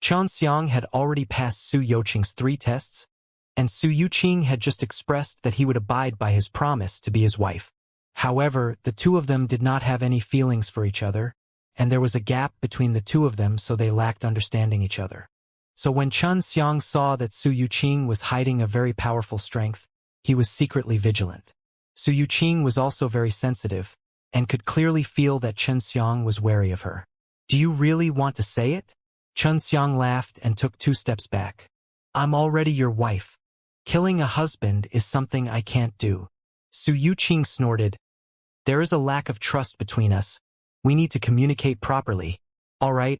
Xianxia had already passed Su Youqing's 3 tests, and Su Youqing had just expressed that he would abide by his promise to be his wife. However, the two of them did not have any feelings for each other, and there was a gap between the two of them, so they lacked understanding each other. So when Xianxia saw that Su Youqing was hiding a very powerful strength, he was secretly vigilant. Su Youqing was also very sensitive, and could clearly feel that Xianxia was wary of her. "Do you really want to say it?" Xianxia laughed and took 2 steps back. "I'm already your wife. Killing a husband is something I can't do." Su Youqing snorted. "There is a lack of trust between us. We need to communicate properly. All right.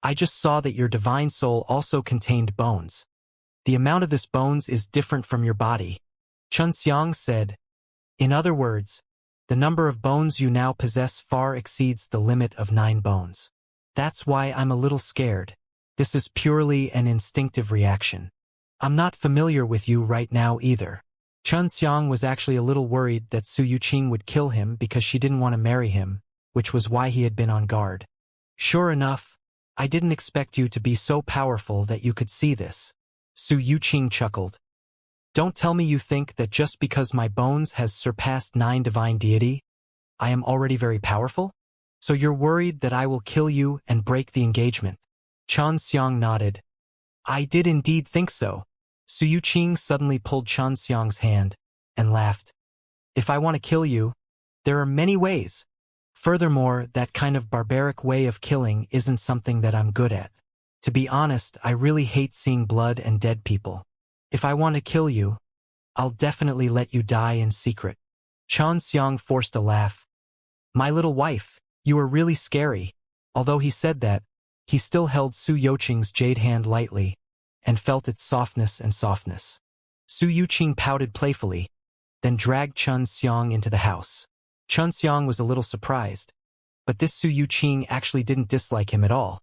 I just saw that your divine soul also contained bones. The amount of this bones is different from your body." Xianxia said. "In other words, the number of bones you now possess far exceeds the limit of 9 bones. That's why I'm a little scared. This is purely an instinctive reaction. I'm not familiar with you right now either." Xianxia was actually a little worried that Su Youqing would kill him because she didn't want to marry him, which was why he had been on guard. "Sure enough, I didn't expect you to be so powerful that you could see this." Su Youqing chuckled. "Don't tell me you think that just because my bones has surpassed 9 divine deity, I am already very powerful? So you're worried that I will kill you and break the engagement?" Xianxia nodded. "I did indeed think so." Su Youqing suddenly pulled Xianxia's hand and laughed. "If I want to kill you, there are many ways. Furthermore, that kind of barbaric way of killing isn't something that I'm good at. To be honest, I really hate seeing blood and dead people. If I want to kill you, I'll definitely let you die in secret." Xianxia forced a laugh. "My little wife, you are really scary." Although he said that, he still held Su Youqing's jade hand lightly, and felt its softness. Su Youqing pouted playfully, then dragged Xianxia into the house. Xianxia was a little surprised, but this Su Youqing actually didn't dislike him at all,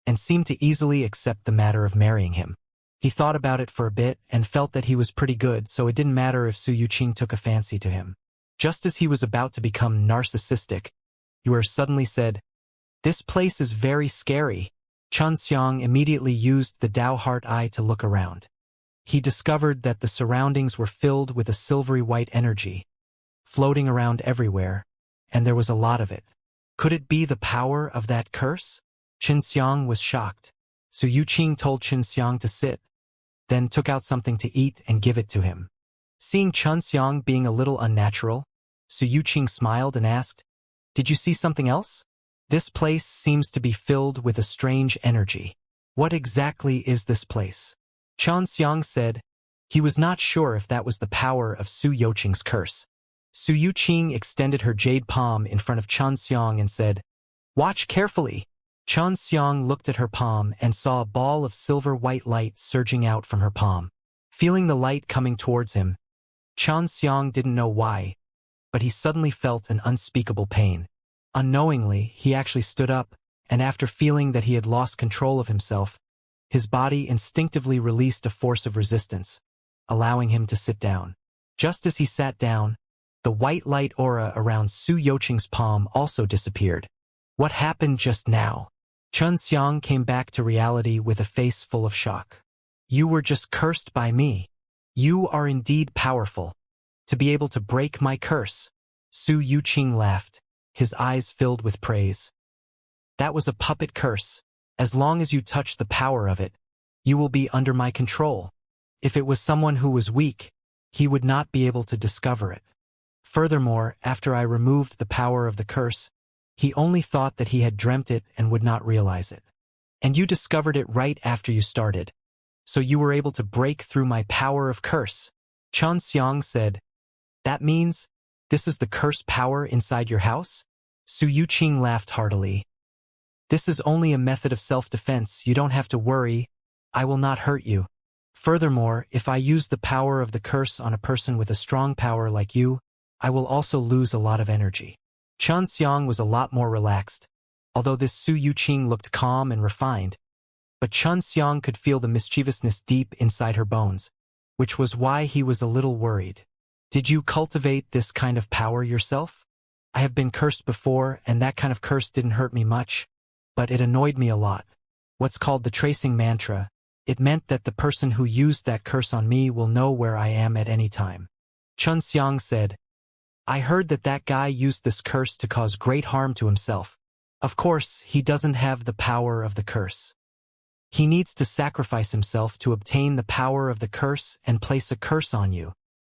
and seemed to easily accept the matter of marrying him. He thought about it for a bit and felt that he was pretty good, so it didn't matter if Su Youqing took a fancy to him. Just as he was about to become narcissistic, Yuer suddenly said, "This place is very scary." Xianxia immediately used the Dao Heart Eye to look around. He discovered that the surroundings were filled with a silvery white energy, floating around everywhere, and there was a lot of it. Could it be the power of that curse? Xianxia was shocked. Su Youqing told Xianxia to sit, then took out something to eat and give it to him. Seeing Xianxia being a little unnatural, Su Youqing smiled and asked, "Did you see something else? This place seems to be filled with a strange energy. What exactly is this place?" Xianxia said he was not sure if that was the power of Su Youqing's curse. Su Youqing extended her jade palm in front of Xianxia and said, "Watch carefully." Xianxia looked at her palm and saw a ball of silver white light surging out from her palm. Feeling the light coming towards him, Xianxia didn't know why, but he suddenly felt an unspeakable pain. Unknowingly, he actually stood up, and after feeling that he had lost control of himself, his body instinctively released a force of resistance, allowing him to sit down. Just as he sat down, the white light aura around Su Youqing's palm also disappeared. What happened just now? Xianxia came back to reality with a face full of shock. "You were just cursed by me. You are indeed powerful. To be able to break my curse." Su Youqing laughed, his eyes filled with praise. "That was a puppet curse. As long as you touch the power of it, you will be under my control. If it was someone who was weak, he would not be able to discover it. Furthermore, after I removed the power of the curse, he only thought that he had dreamt it and would not realize it. And you discovered it right after you started. So you were able to break through my power of curse." Xianxia said, "That means this is the curse power inside your house?" Su Youqing laughed heartily. "This is only a method of self-defense. You don't have to worry. I will not hurt you. Furthermore, if I use the power of the curse on a person with a strong power like you, I will also lose a lot of energy." Xianxia was a lot more relaxed, although this Su Youqing looked calm and refined, but Xianxia could feel the mischievousness deep inside her bones, which was why he was a little worried. "Did you cultivate this kind of power yourself?" "I have been cursed before, and that kind of curse didn't hurt me much, but it annoyed me a lot. what's called the tracing mantra. It meant that the person who used that curse on me will know where I am at any time. Xianxia said, I heard that that guy used this curse to cause great harm to himself. Of course, he doesn't have the power of the curse. He needs to sacrifice himself to obtain the power of the curse and place a curse on you.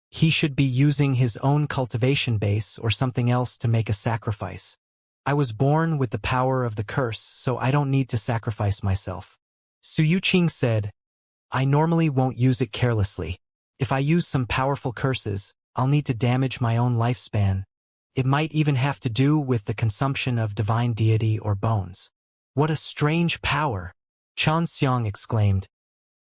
He should be using his own cultivation base or something else to make a sacrifice. I was born with the power of the curse, so I don't need to sacrifice myself. Su Yuqing said, I normally won't use it carelessly. If I use some powerful curses, I'll need to damage my own lifespan. It might even have to do with the consumption of divine deity or bones. What a strange power! Xianxia exclaimed.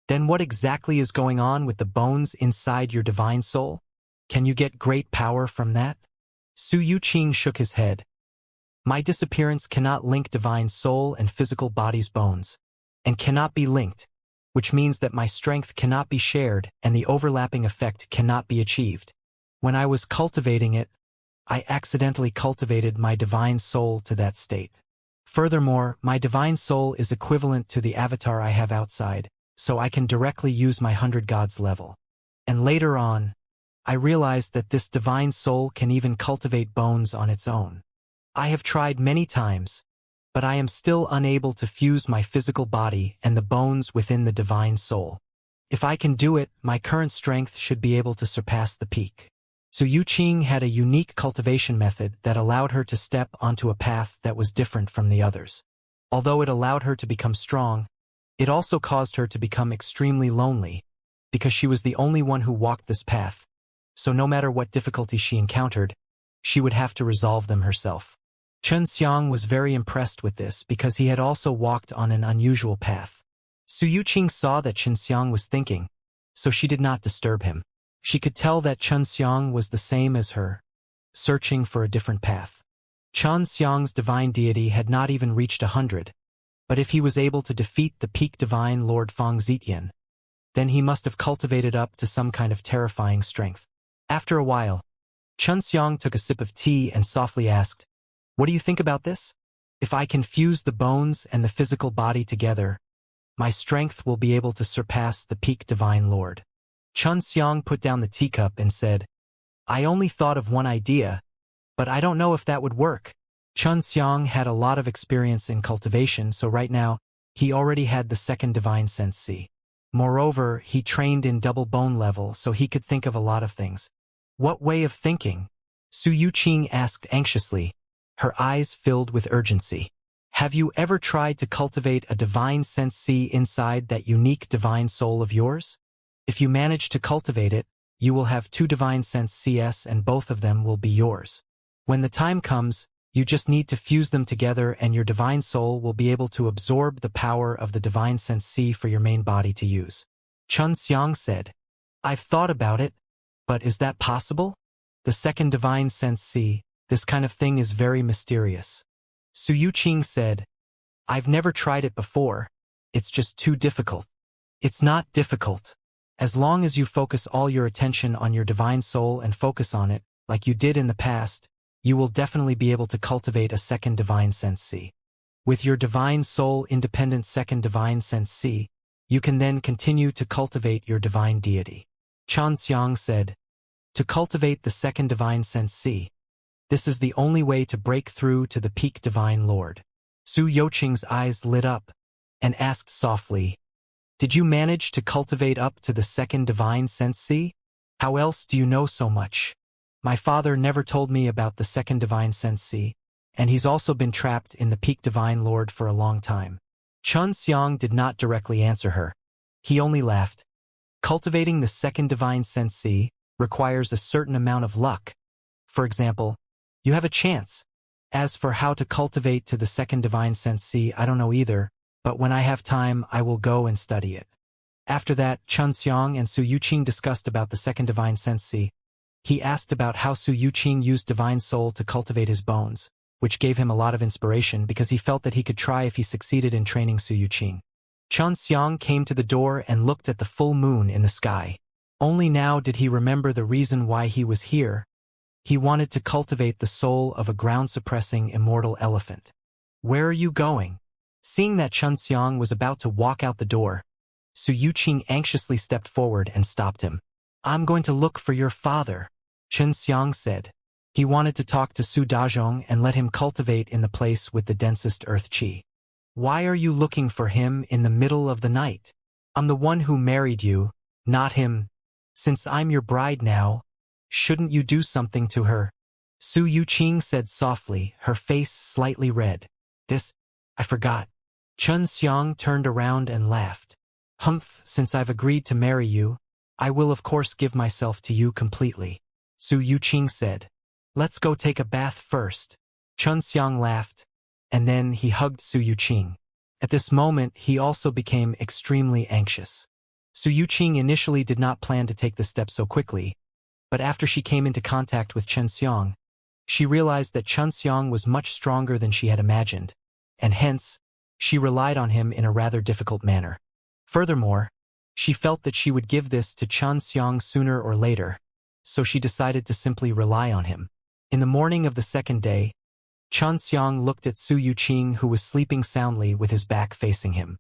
Then what exactly is going on with the bones inside your divine soul? Can you get great power from that? Su Yuqing shook his head. My disappearance cannot link divine soul and physical body's bones, and cannot be linked, which means that my strength cannot be shared and the overlapping effect cannot be achieved. When I was cultivating it, I accidentally cultivated my divine soul to that state. Furthermore, my divine soul is equivalent to the avatar I have outside, so I can directly use my 100 gods level. And later on, I realized that this divine soul can even cultivate bones on its own. I have tried many times, but I am still unable to fuse my physical body and the bones within the divine soul. If I can do it, my current strength should be able to surpass the peak. Su Yuqing had a unique cultivation method that allowed her to step onto a path that was different from the others. Although it allowed her to become strong, it also caused her to become extremely lonely, because she was the only one who walked this path, so no matter what difficulties she encountered, she would have to resolve them herself. Xianxia was very impressed with this because he had also walked on an unusual path. Su Yuqing saw that Xianxia was thinking, so she did not disturb him. She could tell that Xianxia was the same as her, searching for a different path. Xianxia's divine deity had not even reached 100, but if he was able to defeat the peak divine Lord Feng Zetian, then he must have cultivated up to some kind of terrifying strength. After a while, Xianxia took a sip of tea and softly asked, What do you think about this? If I can fuse the bones and the physical body together, my strength will be able to surpass the peak divine lord. Xianxia put down the teacup and said, I only thought of one idea, but I don't know if that would work. Xianxia had a lot of experience in cultivation, so right now, he already had the second divine sense C. Moreover, he trained in double bone level, so he could think of a lot of things. What way of thinking? Su Yuqing asked anxiously, her eyes filled with urgency. Have you ever tried to cultivate a divine sense C inside that unique divine soul of yours? If you manage to cultivate it, you will have 2 divine sense CS and both of them will be yours. When the time comes, you just need to fuse them together and your divine soul will be able to absorb the power of the divine sense C for your main body to use. Xianxia said, I've thought about it, but is that possible? The second divine sense C, this kind of thing is very mysterious. Su Yuqing said, I've never tried it before. It's just too difficult. It's not difficult. As long as you focus all your attention on your divine soul and focus on it, like you did in the past, you will definitely be able to cultivate a second divine sense C. With your divine soul independent second divine sense C, you can then continue to cultivate your divine deity. Xianxia said, to cultivate the second divine sense C, this is the only way to break through to the peak divine lord. Su Yuqing's eyes lit up and asked softly, Did you manage to cultivate up to the second divine sense C? How else do you know so much? My father never told me about the second divine sense C, and he's also been trapped in the peak divine lord for a long time. Xianxia did not directly answer her. He only laughed. Cultivating the second divine sense C requires a certain amount of luck. For example, you have a chance. As for how to cultivate to the second divine sense C, I don't know either, but when I have time, I will go and study it. After that, Xianxia and Su Yuqing discussed about the second divine sense C. He asked about how Su Yuqing used divine soul to cultivate his bones, which gave him a lot of inspiration because he felt that he could try if he succeeded in training Su Yuqing. Xianxia came to the door and looked at the full moon in the sky. Only now did he remember the reason why he was here. He wanted to cultivate the soul of a ground-suppressing immortal elephant. Where are you going? Seeing that Xianxia was about to walk out the door, Su Yuqing anxiously stepped forward and stopped him. I'm going to look for your father, Xianxia said. He wanted to talk to Su Dazhong and let him cultivate in the place with the densest earth qi. Why are you looking for him in the middle of the night? I'm the one who married you, not him. Since I'm your bride now, shouldn't you do something to her? Su Yuqing said softly, her face slightly red. I forgot. Xianxia turned around and laughed. Humph, since I've agreed to marry you, I will of course give myself to you completely. Su Yuqing said. Let's go take a bath first. Xianxia laughed, and then he hugged Su Yuqing. At this moment, he also became extremely anxious. Su Yuqing initially did not plan to take the step so quickly, but after she came into contact with Xianxia, she realized that Xianxia was much stronger than she had imagined, and hence, she relied on him in a rather difficult manner. Furthermore, she felt that she would give this to Xianxia sooner or later, so she decided to simply rely on him. In the morning of the second day, Xianxia looked at Su Yuqing, who was sleeping soundly with his back facing him.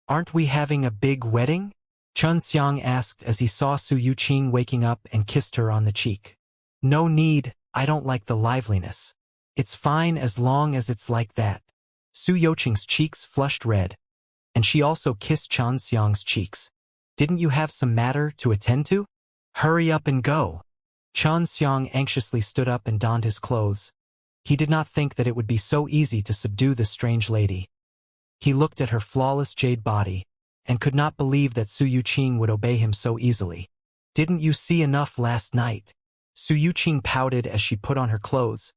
Aren't we having a big wedding? Xianxia asked as he saw Su Yuqing waking up and kissed her on the cheek. No need, I don't like the liveliness. It's fine as long as it's like that. Su Yuqing's cheeks flushed red, and she also kissed Xianxia's cheeks. Didn't you have some matter to attend to? Hurry up and go. Xianxia anxiously stood up and donned his clothes. He did not think that it would be so easy to subdue this strange lady. He looked at her flawless jade body, and could not believe that Su Yuqing would obey him so easily. Didn't you see enough last night? Su Yuqing pouted as she put on her clothes,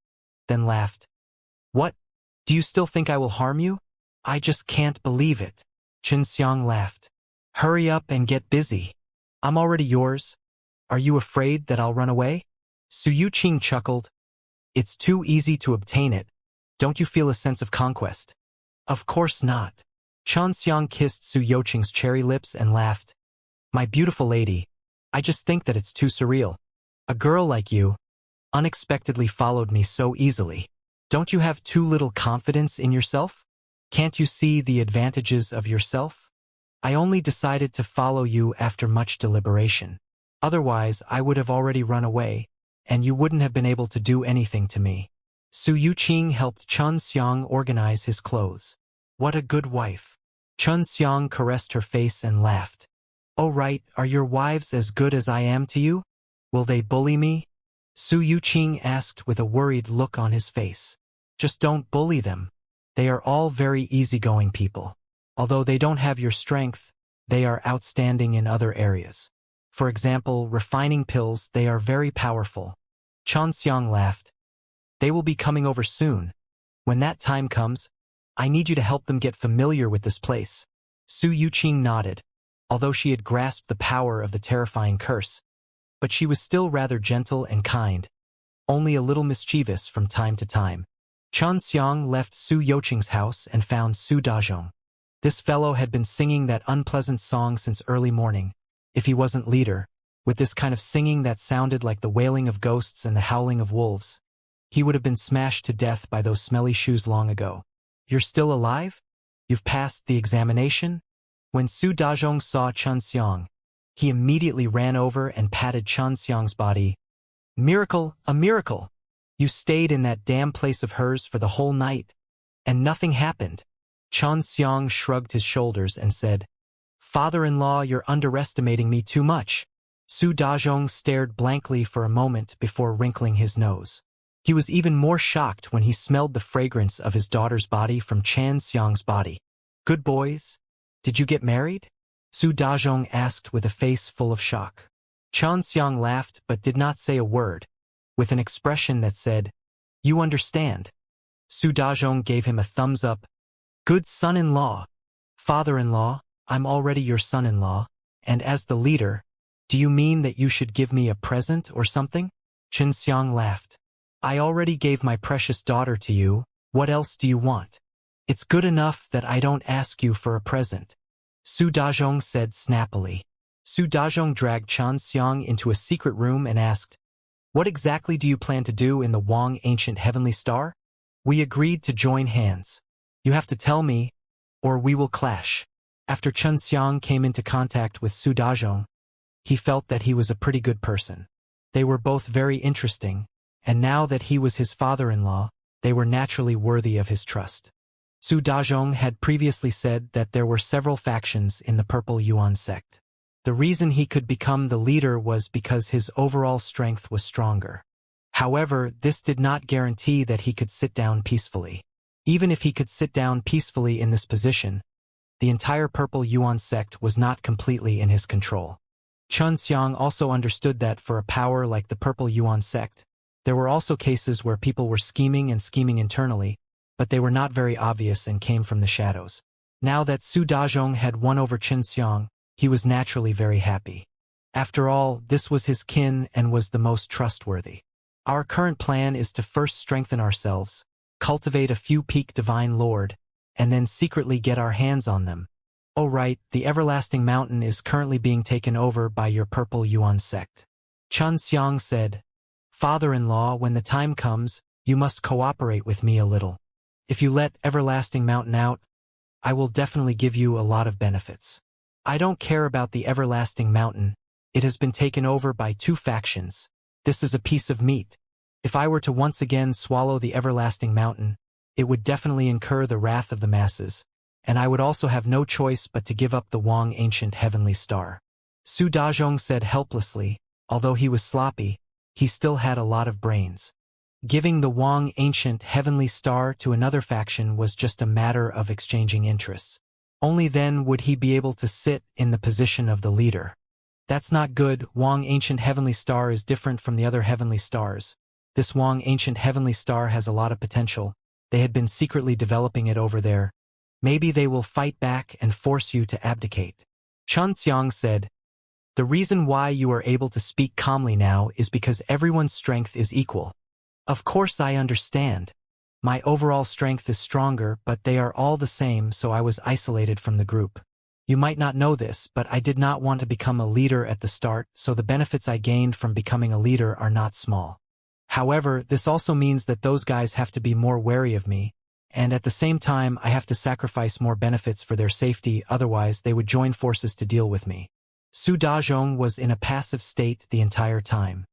then laughed. What? Do you still think I will harm you? I just can't believe it. Xianxia laughed. Hurry up and get busy. I'm already yours. Are you afraid that I'll run away? Su Yuqing chuckled. It's too easy to obtain it. Don't you feel a sense of conquest? Of course not. Xianxia kissed Su Yuqing's cherry lips and laughed. My beautiful lady, I just think that it's too surreal. A girl like you unexpectedly followed me so easily. Don't you have too little confidence in yourself? Can't you see the advantages of yourself? I only decided to follow you after much deliberation. Otherwise, I would have already run away, and you wouldn't have been able to do anything to me. Su Yuqing helped Xianxia organize his clothes. What a good wife. Xianxia caressed her face and laughed. Oh right, are your wives as good as I am to you? Will they bully me? Su Yuqing asked with a worried look on his face. Just don't bully them. They are all very easygoing people. Although they don't have your strength, they are outstanding in other areas. For example, refining pills, they are very powerful. Xianxia laughed. They will be coming over soon. When that time comes, I need you to help them get familiar with this place. Su Yuqing nodded, although she had grasped the power of the terrifying curse. But she was still rather gentle and kind, only a little mischievous from time to time. Xianxia left Su Yuqing's house and found Su Dazhong. This fellow had been singing that unpleasant song since early morning. If he wasn't leader, with this kind of singing that sounded like the wailing of ghosts and the howling of wolves, he would have been smashed to death by those smelly shoes long ago. You're still alive? You've passed the examination? When Su Dazhong saw Xianxia, he immediately ran over and patted Xianxia's body. Miracle, a miracle! You stayed in that damn place of hers for the whole night, and nothing happened. Xianxia shrugged his shoulders and said, Father-in-law, you're underestimating me too much. Su Dazhong stared blankly for a moment before wrinkling his nose. He was even more shocked when he smelled the fragrance of his daughter's body from Xianxia's body. Good boys? Did you get married? Su Dazhong asked with a face full of shock. Xianxia laughed but did not say a word, with an expression that said, You understand. Su Dazhong gave him a thumbs up. Good son-in-law. Father-in-law, I'm already your son-in-law, and as the leader, do you mean that you should give me a present or something? Xianxia laughed. I already gave my precious daughter to you, what else do you want? It's good enough that I don't ask you for a present. Su Dazhong said snappily. Su Dazhong dragged Xianxia into a secret room and asked, What exactly do you plan to do in the Wang Ancient Heavenly Star? We agreed to join hands. You have to tell me, or we will clash. After Chen Xiang came into contact with Su Dazhong, he felt that he was a pretty good person. They were both very interesting, and now that he was his father-in-law, they were naturally worthy of his trust. Su Dazhong had previously said that there were several factions in the Purple Yuan sect. The reason he could become the leader was because his overall strength was stronger. However, this did not guarantee that he could sit down peacefully. Even if he could sit down peacefully in this position, the entire Purple Yuan sect was not completely in his control. Chen Xiang also understood that for a power like the Purple Yuan sect, there were also cases where people were scheming internally, but they were not very obvious and came from the shadows. Now that Su Dazhong had won over Chen Xiang, he was naturally very happy. After all, this was his kin and was the most trustworthy. Our current plan is to first strengthen ourselves, cultivate a few peak Divine Lord, and then secretly get our hands on them. Oh right, the Everlasting Mountain is currently being taken over by your Purple Yuan sect. Chen Xiang said, Father-in-law, when the time comes, you must cooperate with me a little. If you let Everlasting Mountain out, I will definitely give you a lot of benefits. I don't care about the Everlasting Mountain. It has been taken over by two factions. This is a piece of meat. If I were to once again swallow the Everlasting Mountain, it would definitely incur the wrath of the masses, and I would also have no choice but to give up the Wang Ancient Heavenly Star. Su Dazhong said helplessly, although he was sloppy, he still had a lot of brains. Giving the Wang Ancient Heavenly Star to another faction was just a matter of exchanging interests. Only then would he be able to sit in the position of the leader. That's not good. Wang Ancient Heavenly Star is different from the other heavenly stars. This Wang Ancient Heavenly Star has a lot of potential. They had been secretly developing it over there. Maybe they will fight back and force you to abdicate. Chen Xiang said, The reason why you are able to speak calmly now is because everyone's strength is equal. Of course I understand. My overall strength is stronger, but they are all the same, so I was isolated from the group. You might not know this, but I did not want to become a leader at the start, so the benefits I gained from becoming a leader are not small. However, this also means that those guys have to be more wary of me, and at the same time I have to sacrifice more benefits for their safety, otherwise they would join forces to deal with me. Su Dazhong was in a passive state the entire time.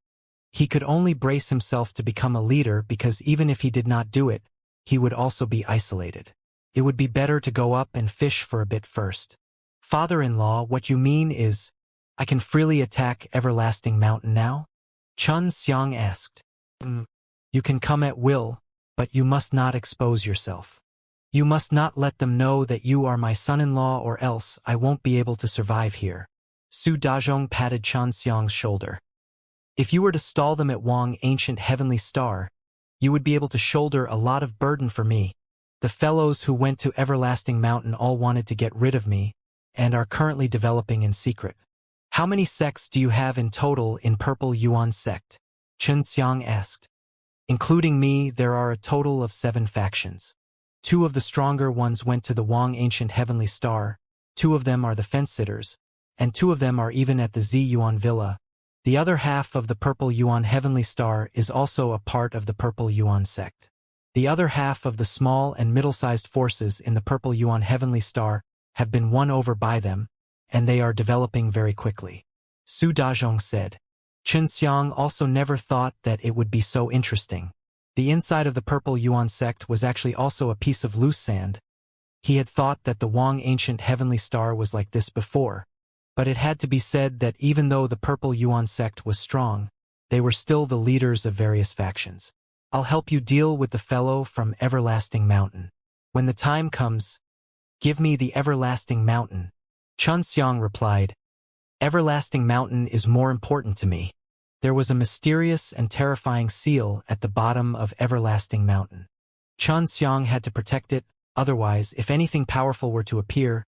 He could only brace himself to become a leader because even if he did not do it, he would also be isolated. It would be better to go up and fish for a bit first. Father-in-law, what you mean is, I can freely attack Everlasting Mountain now? Chen Xiang asked. You can come at will, but you must not expose yourself. You must not let them know that you are my son-in-law or else I won't be able to survive here. Su Dazhong patted Chen Xiang's shoulder. If you were to stall them at Wang Ancient Heavenly Star, you would be able to shoulder a lot of burden for me. The fellows who went to Everlasting Mountain all wanted to get rid of me, and are currently developing in secret. How many sects do you have in total in Purple Yuan sect? Chen Xiang asked. Including me, there are a total of 7 factions. 2 of the stronger ones went to the Wang Ancient Heavenly Star, 2 of them are the fence-sitters, and 2 of them are even at the Z Yuan Villa. The other half of the Purple Yuan Heavenly Star is also a part of the Purple Yuan sect. The other half of the small and middle-sized forces in the Purple Yuan Heavenly Star have been won over by them, and they are developing very quickly. Su Dazhong said. Chen Xiang also never thought that it would be so interesting. The inside of the Purple Yuan sect was actually also a piece of loose sand. He had thought that the Wang Ancient Heavenly Star was like this before, but it had to be said that even though the Purple Yuan sect was strong, they were still the leaders of various factions. I'll help you deal with the fellow from Everlasting Mountain. When the time comes, give me the Everlasting Mountain. Chen Xiang replied, Everlasting Mountain is more important to me. There was a mysterious and terrifying seal at the bottom of Everlasting Mountain. Chen Xiang had to protect it, otherwise, if anything powerful were to appear,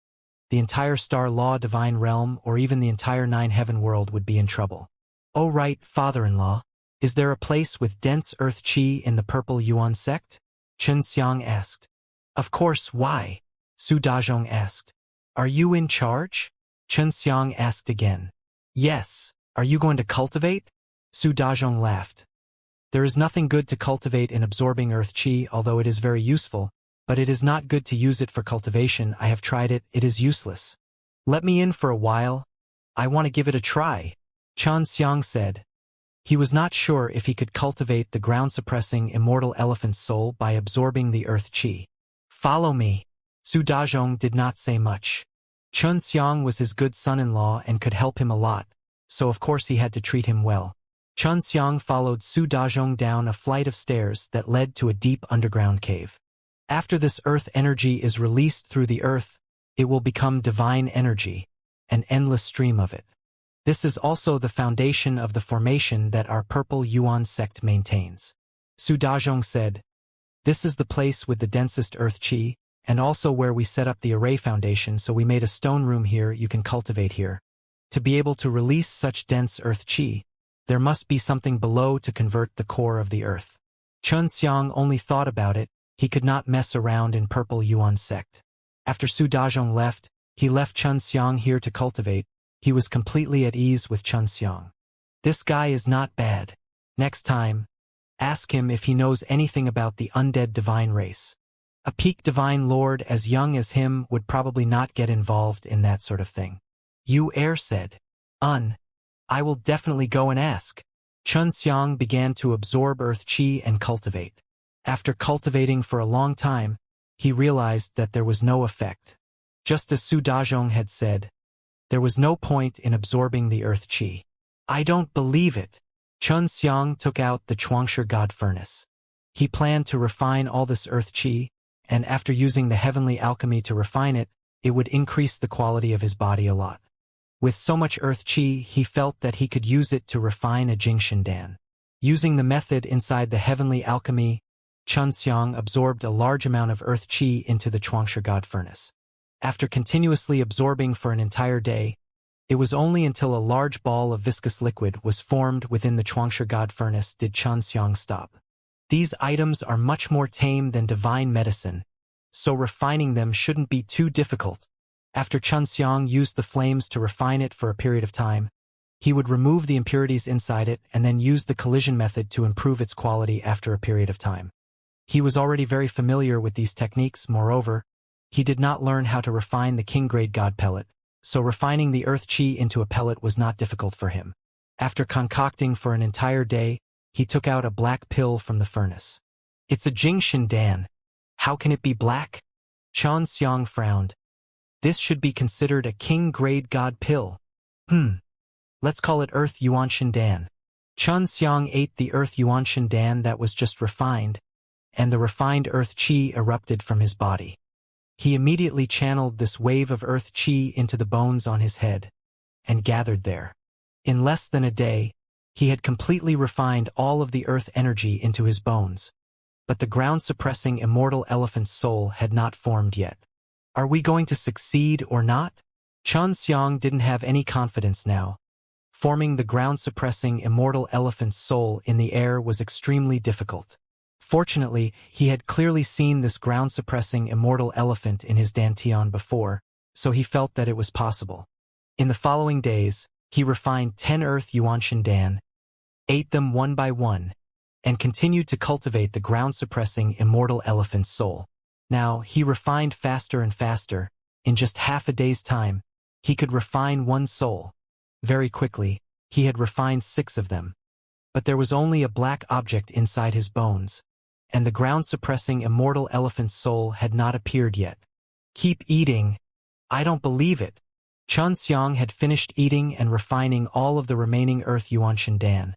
the entire Star Law Divine Realm or even the entire 9 Heaven world would be in trouble. Oh right, father-in-law, is there a place with dense earth chi in the Purple Yuan sect? Chen Xiang asked. Of course, why? Su Dazhong asked. Are you in charge? Chen Xiang asked again. Yes. Are you going to cultivate? Su Dazhong laughed. There is nothing good to cultivate in absorbing earth chi, although it is very useful, but it is not good to use it for cultivation. I have tried it, it is useless. Let me in for a while. I want to give it a try, Xianxia said. He was not sure if he could cultivate the ground-suppressing immortal elephant's soul by absorbing the earth qi. Follow me. Su Dazhong did not say much. Xianxia was his good son-in-law and could help him a lot, so of course he had to treat him well. Xianxia followed Su Dazhong down a flight of stairs that led to a deep underground cave. After this earth energy is released through the earth, it will become divine energy, an endless stream of it. This is also the foundation of the formation that our Purple Yuan sect maintains. Su Dazhong said, "This is the place with the densest earth qi, and also where we set up the array foundation, so we made a stone room here you can cultivate here. To be able to release such dense earth qi, there must be something below to convert the core of the earth." Xianxia only thought about it, he could not mess around in Purple Yuan sect. After Su Dazhong left, he left Xianxia here to cultivate. He was completely at ease with Xianxia. This guy is not bad. Next time, ask him if he knows anything about the undead divine race. A peak divine lord as young as him would probably not get involved in that sort of thing. Yu Er said, I will definitely go and ask." Xianxia began to absorb earth qi and cultivate. After cultivating for a long time, he realized that there was no effect. Just as Su Dazhong had said, there was no point in absorbing the earth qi. I don't believe it. Xianxia took out the Chuangshi God furnace. He planned to refine all this earth qi, and after using the heavenly alchemy to refine it, it would increase the quality of his body a lot. With so much earth qi, he felt that he could use it to refine a Jingshan Dan. Using the method inside the heavenly alchemy, Xianxia absorbed a large amount of earth qi into the Chuangshi God furnace. After continuously absorbing for an entire day, it was only until a large ball of viscous liquid was formed within the Chuangshi God furnace did Xianxia stop. These items are much more tame than divine medicine, so refining them shouldn't be too difficult. After Xianxia used the flames to refine it for a period of time, he would remove the impurities inside it and then use the collision method to improve its quality after a period of time. He was already very familiar with these techniques. Moreover, he did not learn how to refine the king-grade god pellet, so refining the earth qi into a pellet was not difficult for him. After concocting for an entire day, he took out a black pill from the furnace. It's a Jingshan Dan. How can it be black? Xianxia frowned. This should be considered a king-grade god pill. Let's call it Earth Yuanshan Dan. Xianxia ate the Earth Yuanshan Dan that was just refined, and the refined earth qi erupted from his body. He immediately channeled this wave of earth qi into the bones on his head, and gathered there. In less than a day, he had completely refined all of the earth energy into his bones, but the ground-suppressing immortal elephant's soul had not formed yet. Are we going to succeed or not? Xianxia didn't have any confidence now. Forming the ground-suppressing immortal elephant's soul in the air was extremely difficult. Fortunately, he had clearly seen this ground-suppressing immortal elephant in his dantian before, so he felt that it was possible. In the following days, he refined 10 Earth Yuanshan Dan, ate them one by one, and continued to cultivate the ground-suppressing immortal elephant's soul. Now, he refined faster and faster. In just half a day's time, he could refine one soul. Very quickly, he had refined 6 of them. But there was only a black object inside his bones, and the ground-suppressing immortal elephant's soul had not appeared yet. Keep eating. I don't believe it. Xianxia had finished eating and refining all of the remaining Earth Yuanshan Dan,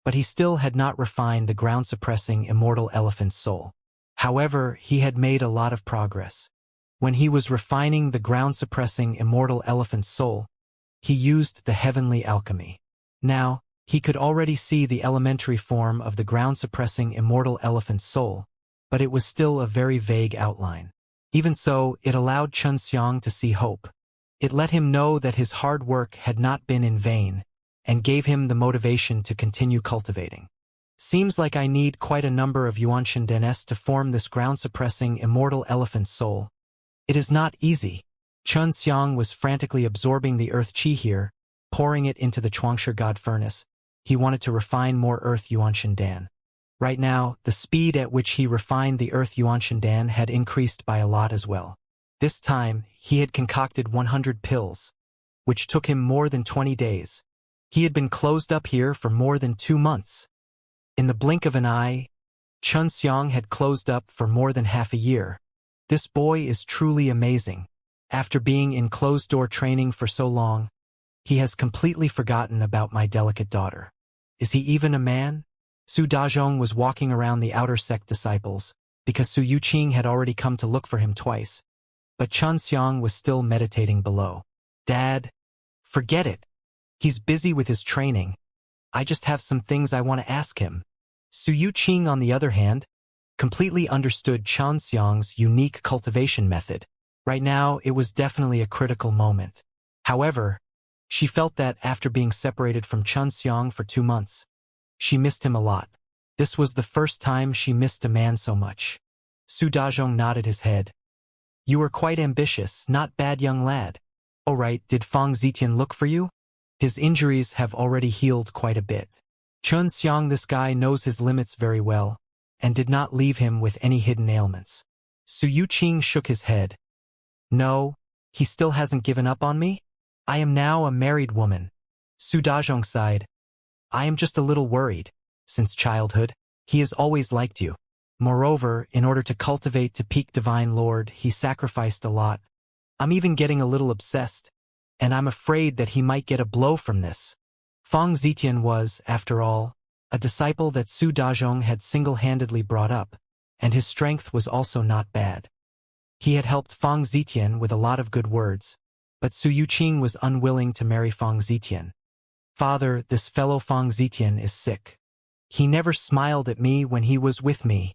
but he still had not refined the ground-suppressing immortal elephant's soul. However, he had made a lot of progress. When he was refining the ground-suppressing immortal elephant's soul, he used the heavenly alchemy. Now, he could already see the elementary form of the ground-suppressing immortal elephant's soul, but it was still a very vague outline. Even so, it allowed Xianxia to see hope. It let him know that his hard work had not been in vain, and gave him the motivation to continue cultivating. Seems like I need quite a number of Yuanshan Danes to form this ground-suppressing immortal elephant's soul. It is not easy. Xianxia was frantically absorbing the earth qi here, pouring it into the Chuangshi God furnace. He wanted to refine more Earth Yuanshan Dan. Right now, the speed at which he refined the earth Yuanshandan had increased by a lot as well. This time, he had concocted 100 pills, which took him more than 20 days. He had been closed up here for more than 2 months. In the blink of an eye, Xianxia had closed up for more than half a year. This boy is truly amazing. After being in closed-door training for so long, he has completely forgotten about my delicate daughter. Is he even a man? Su Dazhong was walking around the outer sect disciples, because Su Yuqing had already come to look for him twice. But Xianxia was still meditating below. Dad, forget it. He's busy with his training. I just have some things I want to ask him. Su Yuqing, on the other hand, completely understood Xianxia's unique cultivation method. Right now, it was definitely a critical moment. However, she felt that after being separated from Xianxia for 2 months, she missed him a lot. This was the first time she missed a man so much. Su Dazhong nodded his head. You were quite ambitious, not bad, young lad. Oh right, did Fang Zitian look for you? His injuries have already healed quite a bit. Xiang, this guy knows his limits very well, and did not leave him with any hidden ailments. Su Yuqing shook his head. No, he still hasn't given up on me? I am now a married woman. Su Dazhong sighed. I am just a little worried. Since childhood, he has always liked you. Moreover, in order to cultivate to peak Divine Lord, he sacrificed a lot. I'm even getting a little obsessed, and I'm afraid that he might get a blow from this. Fang Zitian was, after all, a disciple that Su Dazhong had single-handedly brought up, and his strength was also not bad. He had helped Fang Zitian with a lot of good words, but Su Yuqing was unwilling to marry Fang Zitian. Father, this fellow Fang Zitian is sick. He never smiled at me when he was with me.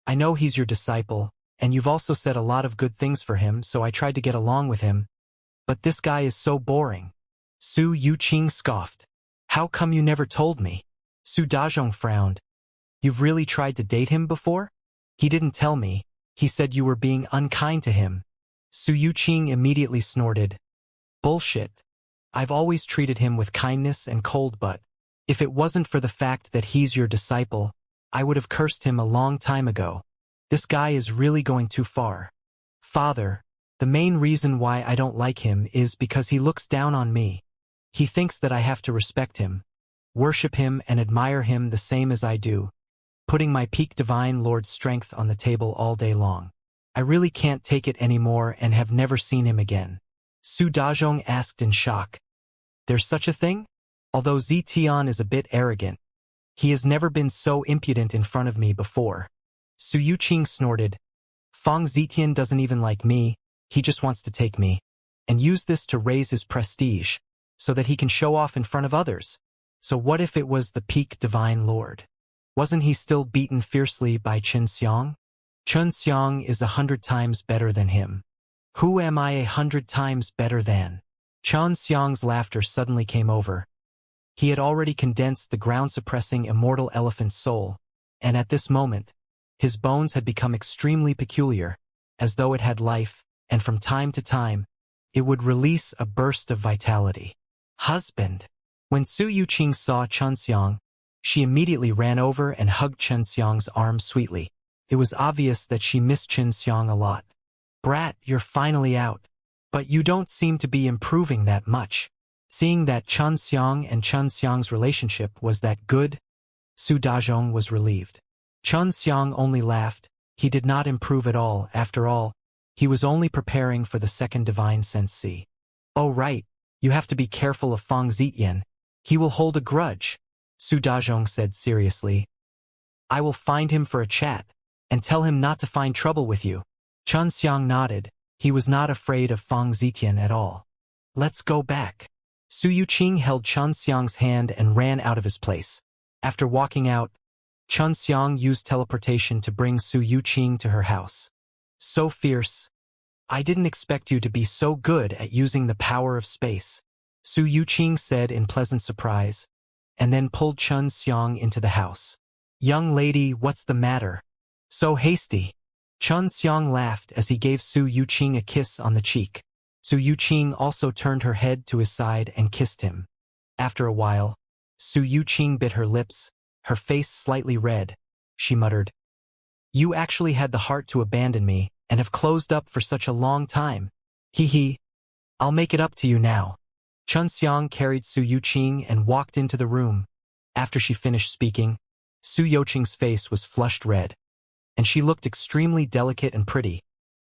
I know he's your disciple, and you've also said a lot of good things for him, so I tried to get along with him. But this guy is so boring. Su Yuqing scoffed. How come you never told me? Su Dazhong frowned. You've really tried to date him before? He didn't tell me. He said you were being unkind to him. Su Yuqing immediately snorted. Bullshit. I've always treated him with kindness and cold, but if it wasn't for the fact that he's your disciple, I would have cursed him a long time ago. This guy is really going too far. Father, the main reason why I don't like him is because he looks down on me. He thinks that I have to respect him, worship him and admire him the same as I do, putting my peak Divine Lord strength on the table all day long. I really can't take it anymore and have never seen him again. Su Dazhong asked in shock. There's such a thing? Although Zitian is a bit arrogant, he has never been so impudent in front of me before. Su Yuqing snorted. Fang Zitian doesn't even like me, he just wants to take me, and use this to raise his prestige, so that he can show off in front of others. So what if it was the peak Divine Lord? Wasn't he still beaten fiercely by Xianxia? Xianxia is 100 times better than him. Who am I 100 times better than? Xianxia's laughter suddenly came over. He had already condensed the ground-suppressing immortal elephant's soul, and at this moment, his bones had become extremely peculiar, as though it had life, and from time to time, it would release a burst of vitality. Husband! When Su Yuqing saw Xianxia, she immediately ran over and hugged Xianxia's arm sweetly. It was obvious that she missed Xianxia a lot. Brat, you're finally out. But you don't seem to be improving that much. Seeing that Xianxia and Xianxia's relationship was that good, Su Dazhong was relieved. Xianxia only laughed. He did not improve at all. After all, he was only preparing for the second divine sense. Oh right, you have to be careful of Fang Zitian. He will hold a grudge, Su Dazhong said seriously. I will find him for a chat, and tell him not to find trouble with you. Xianxia nodded. He was not afraid of Fang Zitian at all. Let's go back. Su Yuqing held Xianxia's hand and ran out of his place. After walking out, Xianxia used teleportation to bring Su Yuqing to her house. So fierce. I didn't expect you to be so good at using the power of space, Su Yuqing said in pleasant surprise, and then pulled Xianxia into the house. Young lady, what's the matter? So hasty. Xianxia laughed as he gave Su Yuqing a kiss on the cheek. Su Yuqing also turned her head to his side and kissed him. After a while, Su Yuqing bit her lips, her face slightly red. she muttered. You actually had the heart to abandon me, and have closed up for such a long time. Hee hee. I'll make it up to you now. Xianxia carried Su Yuqing and walked into the room. After she finished speaking, Su Yuqing's face was flushed red, and she looked extremely delicate and pretty,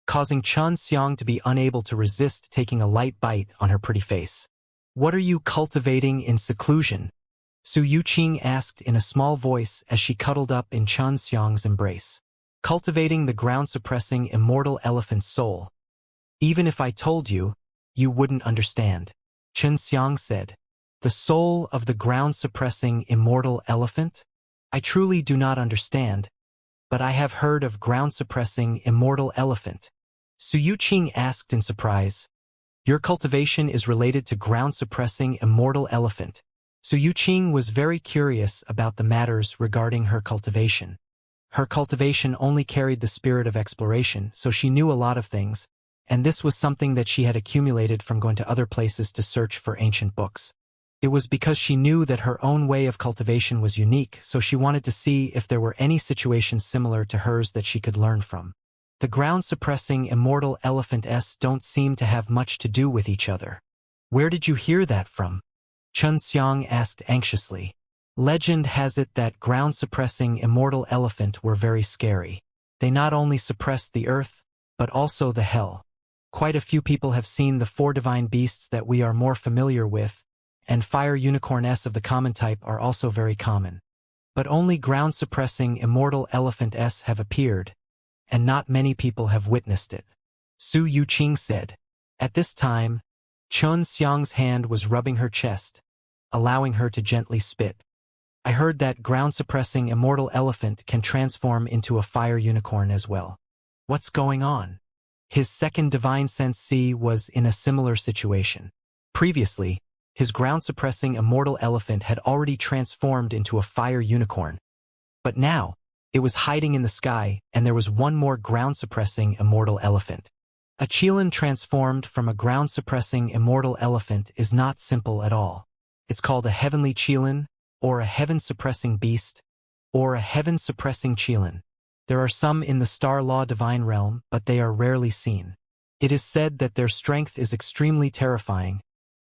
causing Xianxia to be unable to resist taking a light bite on her pretty face. What are you cultivating in seclusion? Su Yuqing asked in a small voice as she cuddled up in Xianxia's embrace. Cultivating the ground-suppressing immortal elephant's soul. Even if I told you, you wouldn't understand. Xianxia said. The soul of the ground-suppressing immortal elephant? I truly do not understand, but I have heard of ground-suppressing immortal elephant. Su Yuqing asked in surprise. Your cultivation is related to ground-suppressing immortal elephant. Su Yuqing was very curious about the matters regarding her cultivation. Her cultivation only carried the spirit of exploration, so she knew a lot of things, and this was something that she had accumulated from going to other places to search for ancient books. It was because she knew that her own way of cultivation was unique, so she wanted to see if there were any situations similar to hers that she could learn from. The ground-suppressing immortal elephants don't seem to have much to do with each other. Where did you hear that from? Xianxia asked anxiously. Legend has it that ground-suppressing immortal elephant were very scary. They not only suppressed the earth, but also the hell. Quite a few people have seen the 4 divine beasts that we are more familiar with, and fire unicorns of the common type are also very common. But only ground-suppressing immortal elephants have appeared, and not many people have witnessed it. Su Yuqing said. At this time, Xianxia's hand was rubbing her chest, allowing her to gently spit. I heard that ground-suppressing immortal elephant can transform into a fire unicorn as well. What's going on? His second divine sensei was in a similar situation. Previously, his ground-suppressing immortal elephant had already transformed into a fire unicorn. But now, it was hiding in the sky, and there was one more ground-suppressing immortal elephant. A qilin transformed from a ground-suppressing immortal elephant is not simple at all. It's called a heavenly qilin, or a heaven-suppressing beast, or a heaven-suppressing qilin. There are some in the star law divine realm, but they are rarely seen. It is said that their strength is extremely terrifying,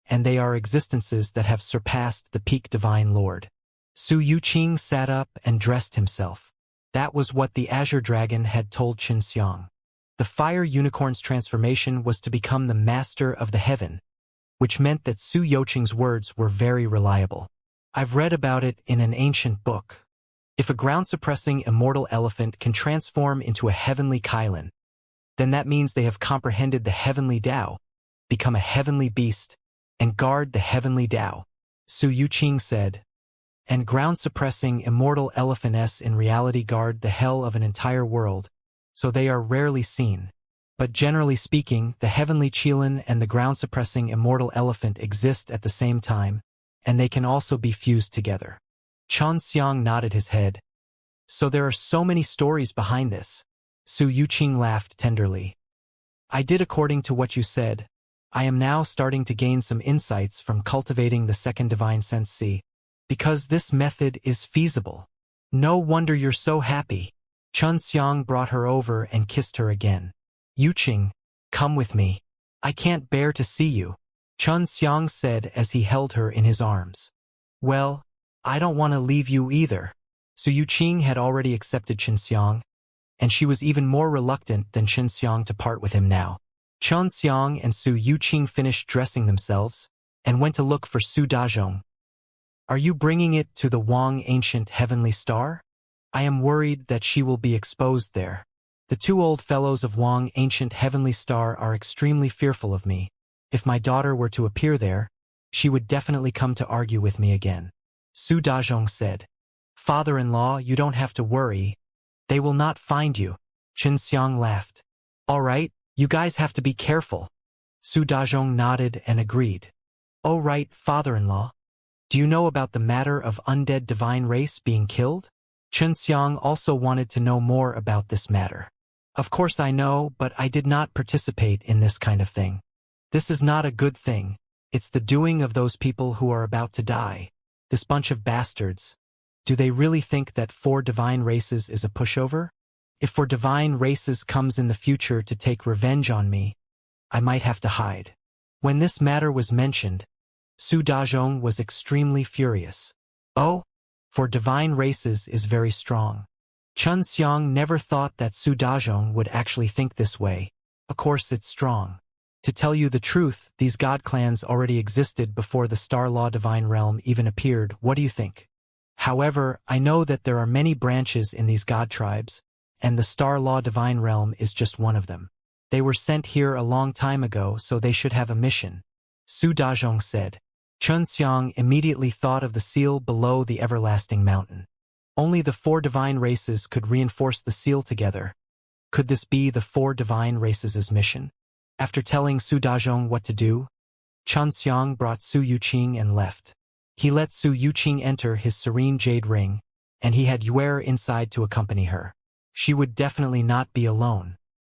and they are existences that have surpassed the peak divine lord. Su Yuqing sat up and dressed himself. That was what the Azure Dragon had told Xianxia. The fire unicorn's transformation was to become the master of the heaven, which meant that Su Yuqing's words were very reliable. I've read about it in an ancient book. If a ground-suppressing immortal elephant can transform into a heavenly qilin, then that means they have comprehended the heavenly Tao, become a heavenly beast, and guard the heavenly Tao. Su Yuqing said. And ground-suppressing immortal elephants in reality guard the hell of an entire world, so they are rarely seen. But generally speaking, the heavenly qilin and the ground-suppressing immortal elephant exist at the same time, and they can also be fused together. Xianxia nodded his head. So there are so many stories behind this. Su Yuqing laughed tenderly. I did according to what you said. I am now starting to gain some insights from cultivating the second divine sensei, because this method is feasible. No wonder you're so happy. Xianxia brought her over and kissed her again. Yuqing, come with me. I can't bear to see you, Xianxia said as he held her in his arms. Well, I don't want to leave you either. Su Yuqing had already accepted Xianxia, and she was even more reluctant than Xianxia to part with him now. Xianxia and Su Yuqing finished dressing themselves, and went to look for Su Dazhong. Are you bringing it to the Wang ancient heavenly star? I am worried that she will be exposed there. The 2 old fellows of Wang ancient heavenly star are extremely fearful of me. If my daughter were to appear there, she would definitely come to argue with me again. Su Dazhong said. Father-in-law, you don't have to worry. They will not find you. Xianxia laughed. All right, you guys have to be careful. Su Dazhong nodded and agreed. Oh right, father-in-law. Do you know about the matter of undead divine race being killed? Xianxia also wanted to know more about this matter. Of course I know, but I did not participate in this kind of thing. This is not a good thing. It's the doing of those people who are about to die. This bunch of bastards. Do they really think that 4 divine races is a pushover? If 4 divine races comes in the future to take revenge on me, I might have to hide. When this matter was mentioned, Su Dazhong was extremely furious. Oh, 4 divine races is very strong. Chun Xiang never thought that Su Dazhong would actually think this way. Of course it's strong. To tell you the truth, these god clans already existed before the Star Law Divine Realm even appeared. What do you think? However, I know that there are many branches in these god tribes, and the Star Law Divine Realm is just one of them. They were sent here a long time ago, so they should have a mission, Su Dazhong said. Chun Xiang immediately thought of the seal below the everlasting mountain. Only the 4 divine races could reinforce the seal together. Could this be the 4 divine races' mission? After telling Su Dazhong what to do, Chun Xiang brought Su Yuqing and left. He let Su Yuqing enter his serene jade ring, and he had Yuer inside to accompany her. She would definitely not be alone.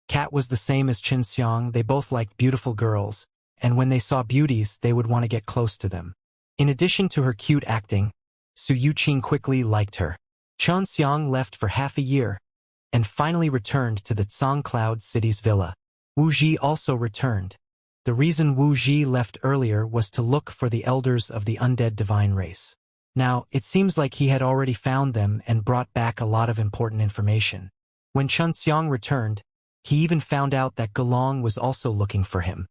Kat was the same as Chun Xiang. They both liked beautiful girls, and when they saw beauties, they would want to get close to them. In addition to her cute acting, Su Yuqing quickly liked her. Chun Xiang left for half a year, and finally returned to the Tsang Cloud City's villa. Wu Ji also returned. The reason Wu Ji left earlier was to look for the elders of the undead divine race. Now, it seems like he had already found them and brought back a lot of important information. When Chun Xiang returned, he even found out that Gelong was also looking for him,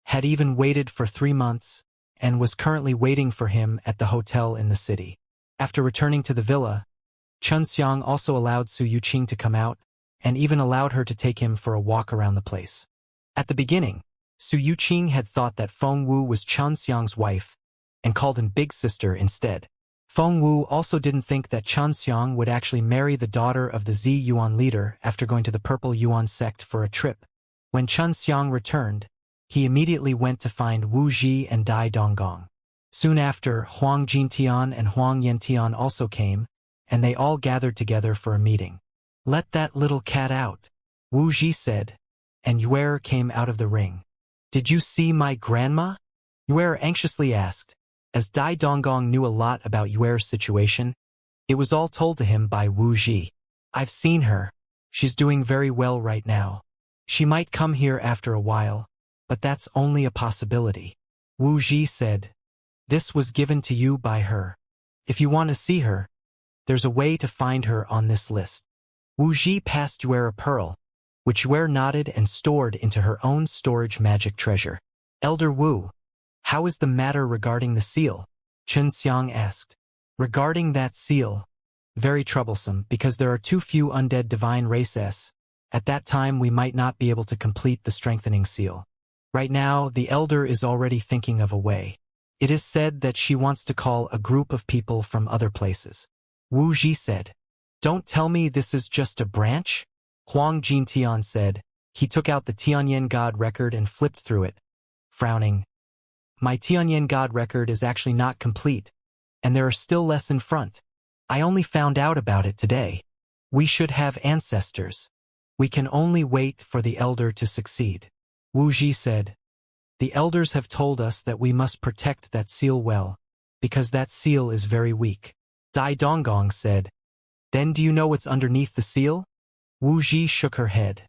had even waited for 3 months, and was currently waiting for him at the hotel in the city. After returning to the villa, Chun Xiang also allowed Su Yuqing to come out, and even allowed her to take him for a walk around the place. At the beginning, Su Yuqing had thought that Feng Wu was Chun Xiang's wife, and called him Big Sister instead. Feng Wu also didn't think that Chun Xiang would actually marry the daughter of the Zi Yuan leader after going to the Purple Yuan sect for a trip. When Chun Xiang returned, he immediately went to find Wu Ji and Dai Donggong. Soon after, Huang Jintian and Huang Yantian also came, and they all gathered together for a meeting. "Let that little cat out," Wu Ji said, and Yuer came out of the ring. "Did you see my grandma?" Yuer anxiously asked. As Dai Donggong knew a lot about Yuer's situation, it was all told to him by Wu Ji. "I've seen her. She's doing very well right now. She might come here after a while, but that's only a possibility," Wu Ji said. "This was given to you by her. If you want to see her, there's a way to find her on this list." Wu Ji passed Yuer a pearl, which Yuer nodded and stored into her own storage magic treasure. "Elder Wu, how is the matter regarding the seal?" Chun Xiang asked. "Regarding that seal, very troublesome because there are too few undead divine races. At that time we might not be able to complete the strengthening seal. Right now, the elder is already thinking of a way. It is said that she wants to call a group of people from other places," Wu Ji said. "Don't tell me this is just a branch?" Huang Jintian said. He took out the Tianyan God record and flipped through it, frowning. "My Tianyan God record is actually not complete, and there are still less in front. I only found out about it today. We should have ancestors. We can only wait for the elder to succeed," Wu Ji said. "The elders have told us that we must protect that seal well, because that seal is very weak," Dai Donggong said. "Then do you know what's underneath the seal?" Wu Ji shook her head.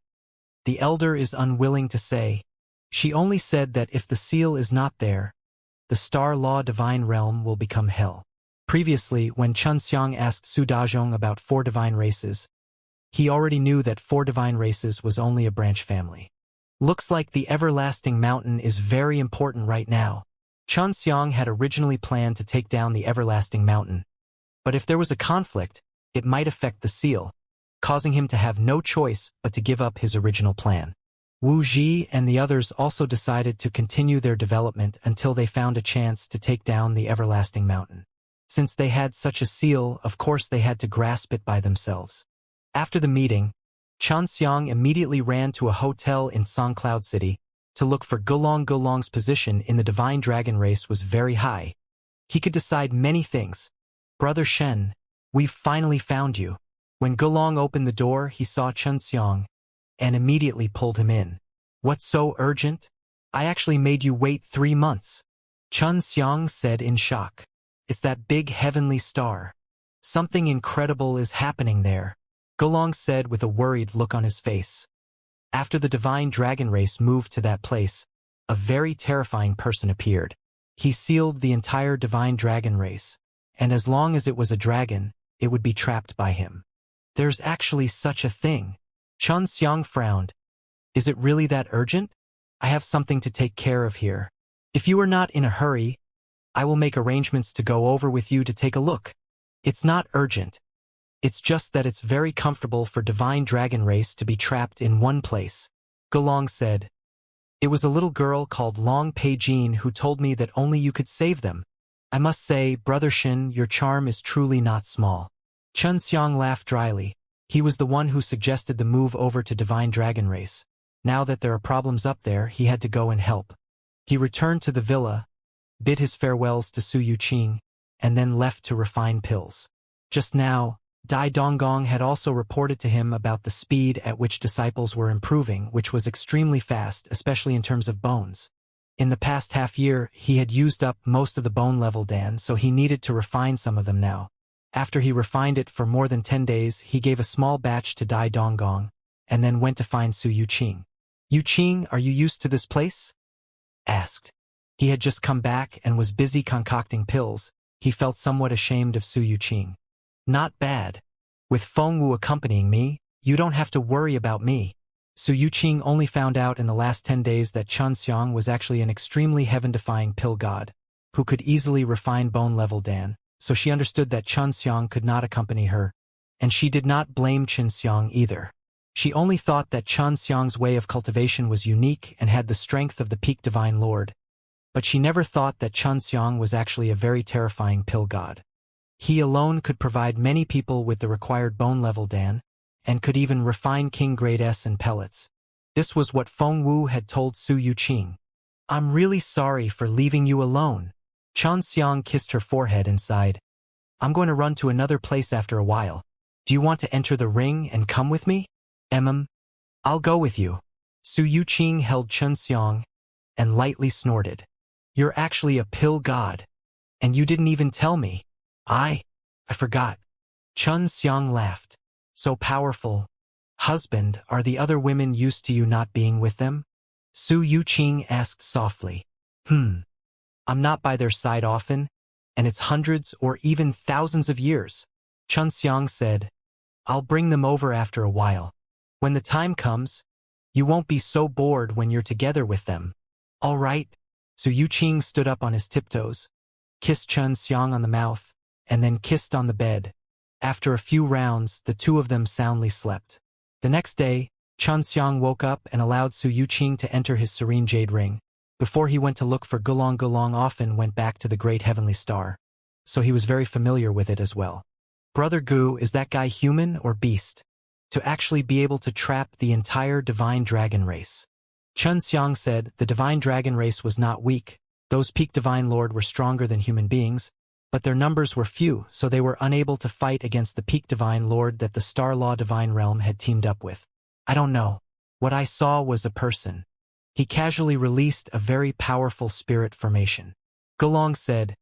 "The elder is unwilling to say. She only said that if the seal is not there, the Star Law Divine Realm will become hell." Previously, when Chun Xiang asked Su Dazhong about 4 divine races, he already knew that 4 divine races was only a branch family. "Looks like the Everlasting Mountain is very important right now." Chun Xiang had originally planned to take down the Everlasting Mountain, but if there was a conflict, it might affect the seal, causing him to have no choice but to give up his original plan. Wu Ji and the others also decided to continue their development until they found a chance to take down the Everlasting Mountain. Since they had such a seal, of course they had to grasp it by themselves. After the meeting, Chun Xiang immediately ran to a hotel in Songcloud City to look for Gelong. Gelong's position in the divine dragon race was very high. He could decide many things. "Brother Shen, we've finally found you." When Gelong opened the door, he saw Chun Xiang, and immediately pulled him in. "What's so urgent? I actually made you wait 3 months," Chun Xiang said in shock. "It's that big heavenly star. Something incredible is happening there, Gulong said with a worried look on his face. After the divine dragon race moved to that place, a very terrifying person appeared. He sealed the entire divine dragon race, and as long as it was a dragon, it would be trapped by him. There's actually such a thing. Xianxia frowned. Is it really that urgent? I have something to take care of here. If you are not in a hurry, I will make arrangements to go over with you to take a look. It's not urgent. It's just that it's very comfortable for divine dragon race to be trapped in one place, Gulong said. It was a little girl called Long Pei Jin who told me that only you could save them. I must say, Brother Shin, your charm is truly not small. Chun Xiang laughed dryly. He was the one who suggested the move over to divine dragon race. Now that there are problems up there, he had to go and help. He returned to the villa, bid his farewells to Su Yuqing, and then left to refine pills. Just now, Dai Donggong had also reported to him about the speed at which disciples were improving, which was extremely fast, especially in terms of bones. In the past half year, he had used up most of the bone-level Dan, so he needed to refine some of them now. After he refined it for more than 10 days, he gave a small batch to Dai Donggong, and then went to find Su Yuqing. Yuqing, are you used to this place? Asked. He had just come back and was busy concocting pills. He felt somewhat ashamed of Su Yuqing. Not bad. With Fengwu accompanying me, you don't have to worry about me. Su Yuqing only found out in the last 10 days that Chun Xiang was actually an extremely heaven-defying pill god, who could easily refine bone-level Dan, so she understood that Chun Xiang could not accompany her, and she did not blame Chun Xiang either. She only thought that Chun Xiang's way of cultivation was unique and had the strength of the peak divine lord, but she never thought that Chun Xiang was actually a very terrifying pill god. He alone could provide many people with the required bone-level Dan, and could even refine King Grade S in pellets. This was what Fengwu had told Su Yuqing. I'm really sorry for leaving you alone. Chun Xiang kissed her forehead and sighed. I'm going to run to another place after a while. Do you want to enter the ring and come with me? I'll go with you. Su Yuqing held Chun Xiang and lightly snorted. You're actually a pill god. And you didn't even tell me. I forgot. Chun Xiang laughed. So powerful. Husband, are the other women used to you not being with them? Su Yuqing asked softly. I'm not by their side often, and it's hundreds or even thousands of years. Chun Xiang said, I'll bring them over after a while. When the time comes, you won't be so bored when you're together with them. All right. Su Yuqing stood up on his tiptoes, kissed Chun Xiang on the mouth, and then kissed on the bed. After a few rounds, the two of them soundly slept. The next day, Chun Xiang woke up and allowed Su Yuqing to enter his serene jade ring. Before he went to look for Gulong, Gulong often went back to the great heavenly star, so he was very familiar with it as well. Brother Gu, is that guy human or beast? To actually be able to trap the entire divine dragon race. Chun Xiang said the divine dragon race was not weak. Those peak divine lord were stronger than human beings, but their numbers were few, so they were unable to fight against the peak divine lord that the Star Law divine realm had teamed up with. I don't know. What I saw was a person. He casually released a very powerful spirit formation. Gulong said,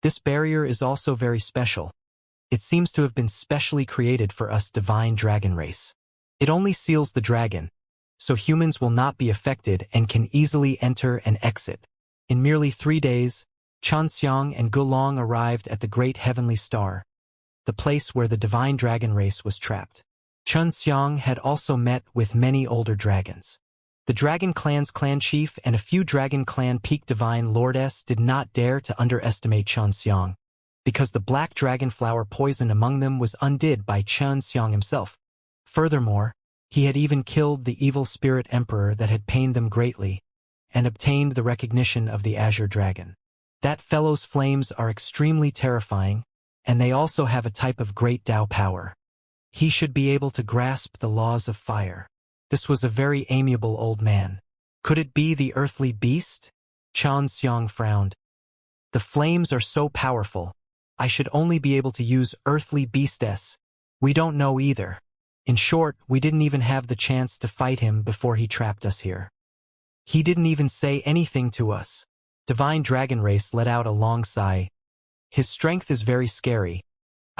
this barrier is also very special. It seems to have been specially created for us divine dragon race. It only seals the dragon, so humans will not be affected and can easily enter and exit. In merely 3 days, Chun Xiang and Gulong arrived at the great heavenly star, the place where the divine dragon race was trapped. Chun Xiang had also met with many older dragons. The Dragon Clan's clan chief and a few Dragon Clan peak divine lordess did not dare to underestimate Chun Xiang, because the black dragon flower poison among them was undid by Chun Xiang himself. Furthermore, he had even killed the evil spirit emperor that had pained them greatly, and obtained the recognition of the Azure Dragon. That fellow's flames are extremely terrifying, and they also have a type of great Tao power. He should be able to grasp the laws of fire. This was a very amiable old man. Could it be the earthly beast? Chun Xiang frowned. The flames are so powerful. I should only be able to use earthly beastess. We don't know either. In short, we didn't even have the chance to fight him before he trapped us here. He didn't even say anything to us. Divine Dragon Race let out a long sigh. His strength is very scary.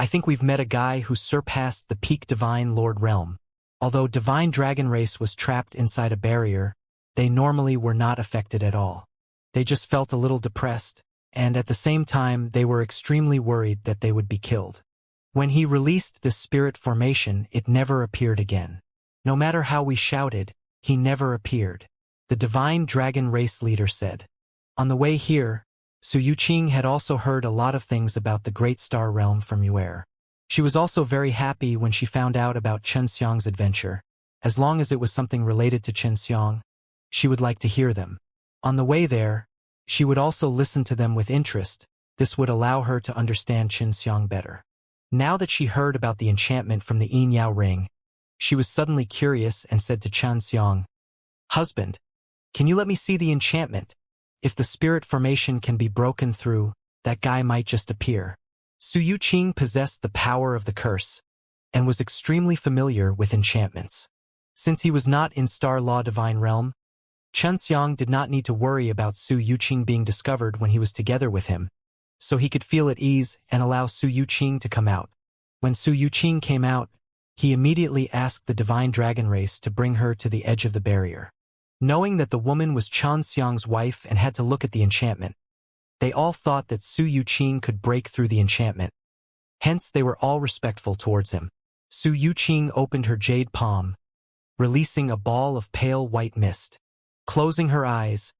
I think we've met a guy who surpassed the peak Divine Lord realm. Although Divine Dragon race was trapped inside a barrier, they normally were not affected at all. They just felt a little depressed, and at the same time they were extremely worried that they would be killed. When he released this spirit formation, it never appeared again. No matter how we shouted, he never appeared. The Divine Dragon race leader said. On the way here, Su Yuqing had also heard a lot of things about the Great Star Realm from Yuer. She was also very happy when she found out about Xianxia's adventure. As long as it was something related to Xianxia, she would like to hear them. On the way there, she would also listen to them with interest. This would allow her to understand Xianxia better. Now that she heard about the enchantment from the Yin Yao ring, she was suddenly curious and said to Xianxia, "Husband, can you let me see the enchantment? If the spirit formation can be broken through, that guy might just appear." Su Yuqing possessed the power of the curse, and was extremely familiar with enchantments. Since he was not in Star Law Divine Realm, Xianxia did not need to worry about Su Yuqing being discovered when he was together with him, so he could feel at ease and allow Su Yuqing to come out. When Su Yuqing came out, he immediately asked the Divine Dragon race to bring her to the edge of the barrier. Knowing that the woman was Xianxia's wife and had to look at the enchantment, they all thought that Su Yuqing could break through the enchantment. Hence, they were all respectful towards him. Su Yuqing opened her jade palm, releasing a ball of pale white mist. Closing her eyes,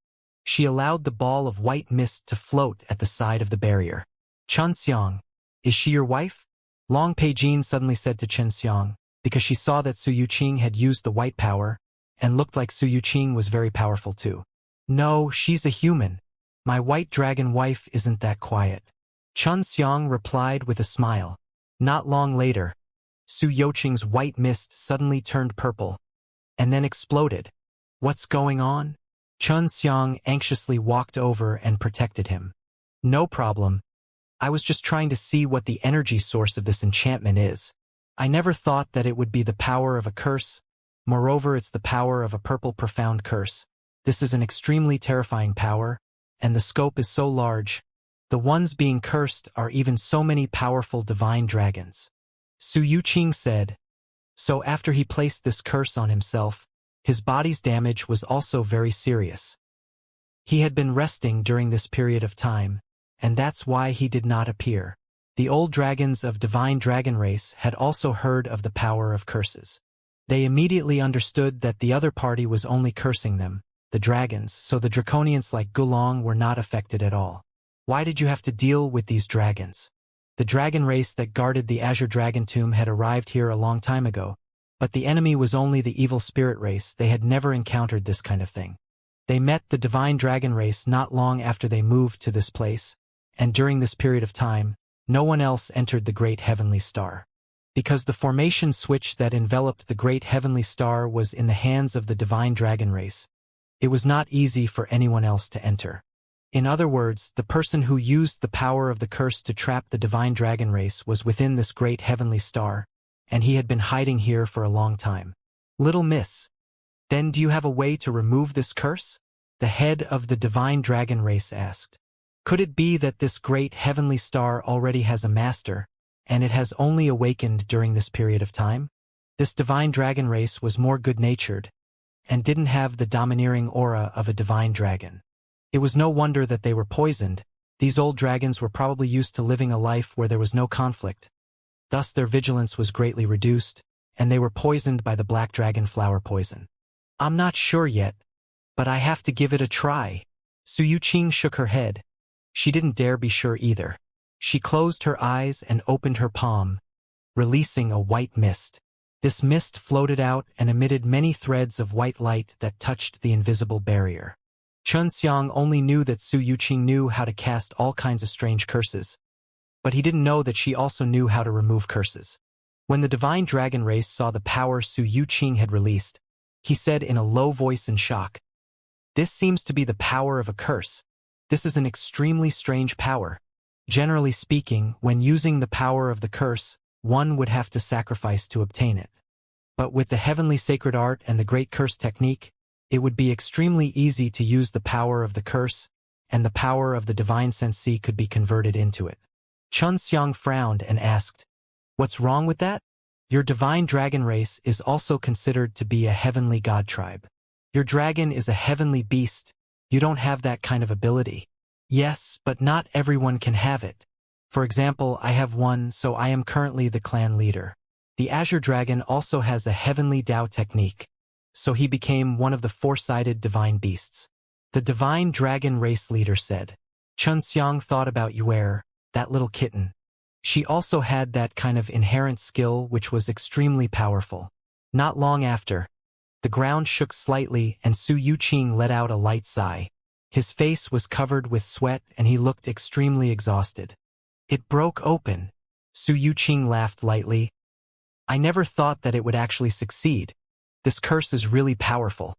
she allowed the ball of white mist to float at the side of the barrier. "Xianxia, is she your wife?" Long Peijin suddenly said to Xianxia, because she saw that Su Yuqing had used the white power, and looked like Su Yuqing was very powerful too. "No, she's a human. My white dragon wife isn't that quiet." Xianxia replied with a smile. Not long later, Su Yuqing's white mist suddenly turned purple, and then exploded. "What's going on?" Xianxia anxiously walked over and protected him. "No problem. I was just trying to see what the energy source of this enchantment is. I never thought that it would be the power of a curse. Moreover, it's the power of a purple profound curse. This is an extremely terrifying power, and the scope is so large. The ones being cursed are even so many powerful divine dragons." Su Yuqing said. So after he placed this curse on himself, his body's damage was also very serious. He had been resting during this period of time, and that's why he did not appear. The old dragons of Divine Dragon race had also heard of the power of curses. They immediately understood that the other party was only cursing them, the dragons, so the draconians like Gulong were not affected at all. Why did you have to deal with these dragons? The dragon race that guarded the Azure Dragon Tomb had arrived here a long time ago, but the enemy was only the evil spirit race. They had never encountered this kind of thing. They met the Divine Dragon race not long after they moved to this place, and during this period of time, no one else entered the Great Heavenly Star. Because the formation switch that enveloped the Great Heavenly Star was in the hands of the Divine Dragon race, it was not easy for anyone else to enter. In other words, the person who used the power of the curse to trap the Divine Dragon race was within this Great Heavenly Star, and he had been hiding here for a long time. "Little miss, then do you have a way to remove this curse?" the head of the Divine Dragon race asked. "Could it be that this Great Heavenly Star already has a master, and it has only awakened during this period of time?" This Divine Dragon race was more good-natured, and didn't have the domineering aura of a divine dragon. It was no wonder that they were poisoned. These old dragons were probably used to living a life where there was no conflict. Thus their vigilance was greatly reduced, and they were poisoned by the black dragon flower poison. "I'm not sure yet, but I have to give it a try." Su Yuqing shook her head. She didn't dare be sure either. She closed her eyes and opened her palm, releasing a white mist. This mist floated out and emitted many threads of white light that touched the invisible barrier. Xianxia only knew that Su Yuqing knew how to cast all kinds of strange curses, but he didn't know that she also knew how to remove curses. When the Divine Dragon race saw the power Su Yuqing had released, he said in a low voice in shock, "This seems to be the power of a curse. This is an extremely strange power. Generally speaking, when using the power of the curse, one would have to sacrifice to obtain it. But with the heavenly sacred art and the great curse technique, it would be extremely easy to use the power of the curse, and the power of the divine sensei could be converted into it." Xianxia frowned and asked, What's wrong with that? Your divine dragon race is also considered to be a heavenly god tribe. Your dragon is a heavenly beast. You don't have that kind of ability. Yes, but not everyone can have it. For example, I have one, so I am currently the clan leader. The Azure Dragon also has a heavenly Dao technique, so he became one of the four-sided divine beasts. The divine dragon race leader said. Xianxia thought about Yuer, that little kitten. She also had that kind of inherent skill which was extremely powerful. Not long after, the ground shook slightly and Su Yuqing let out a light sigh. His face was covered with sweat and he looked extremely exhausted. It broke open. Su Yuqing laughed lightly. I never thought that it would actually succeed. This curse is really powerful.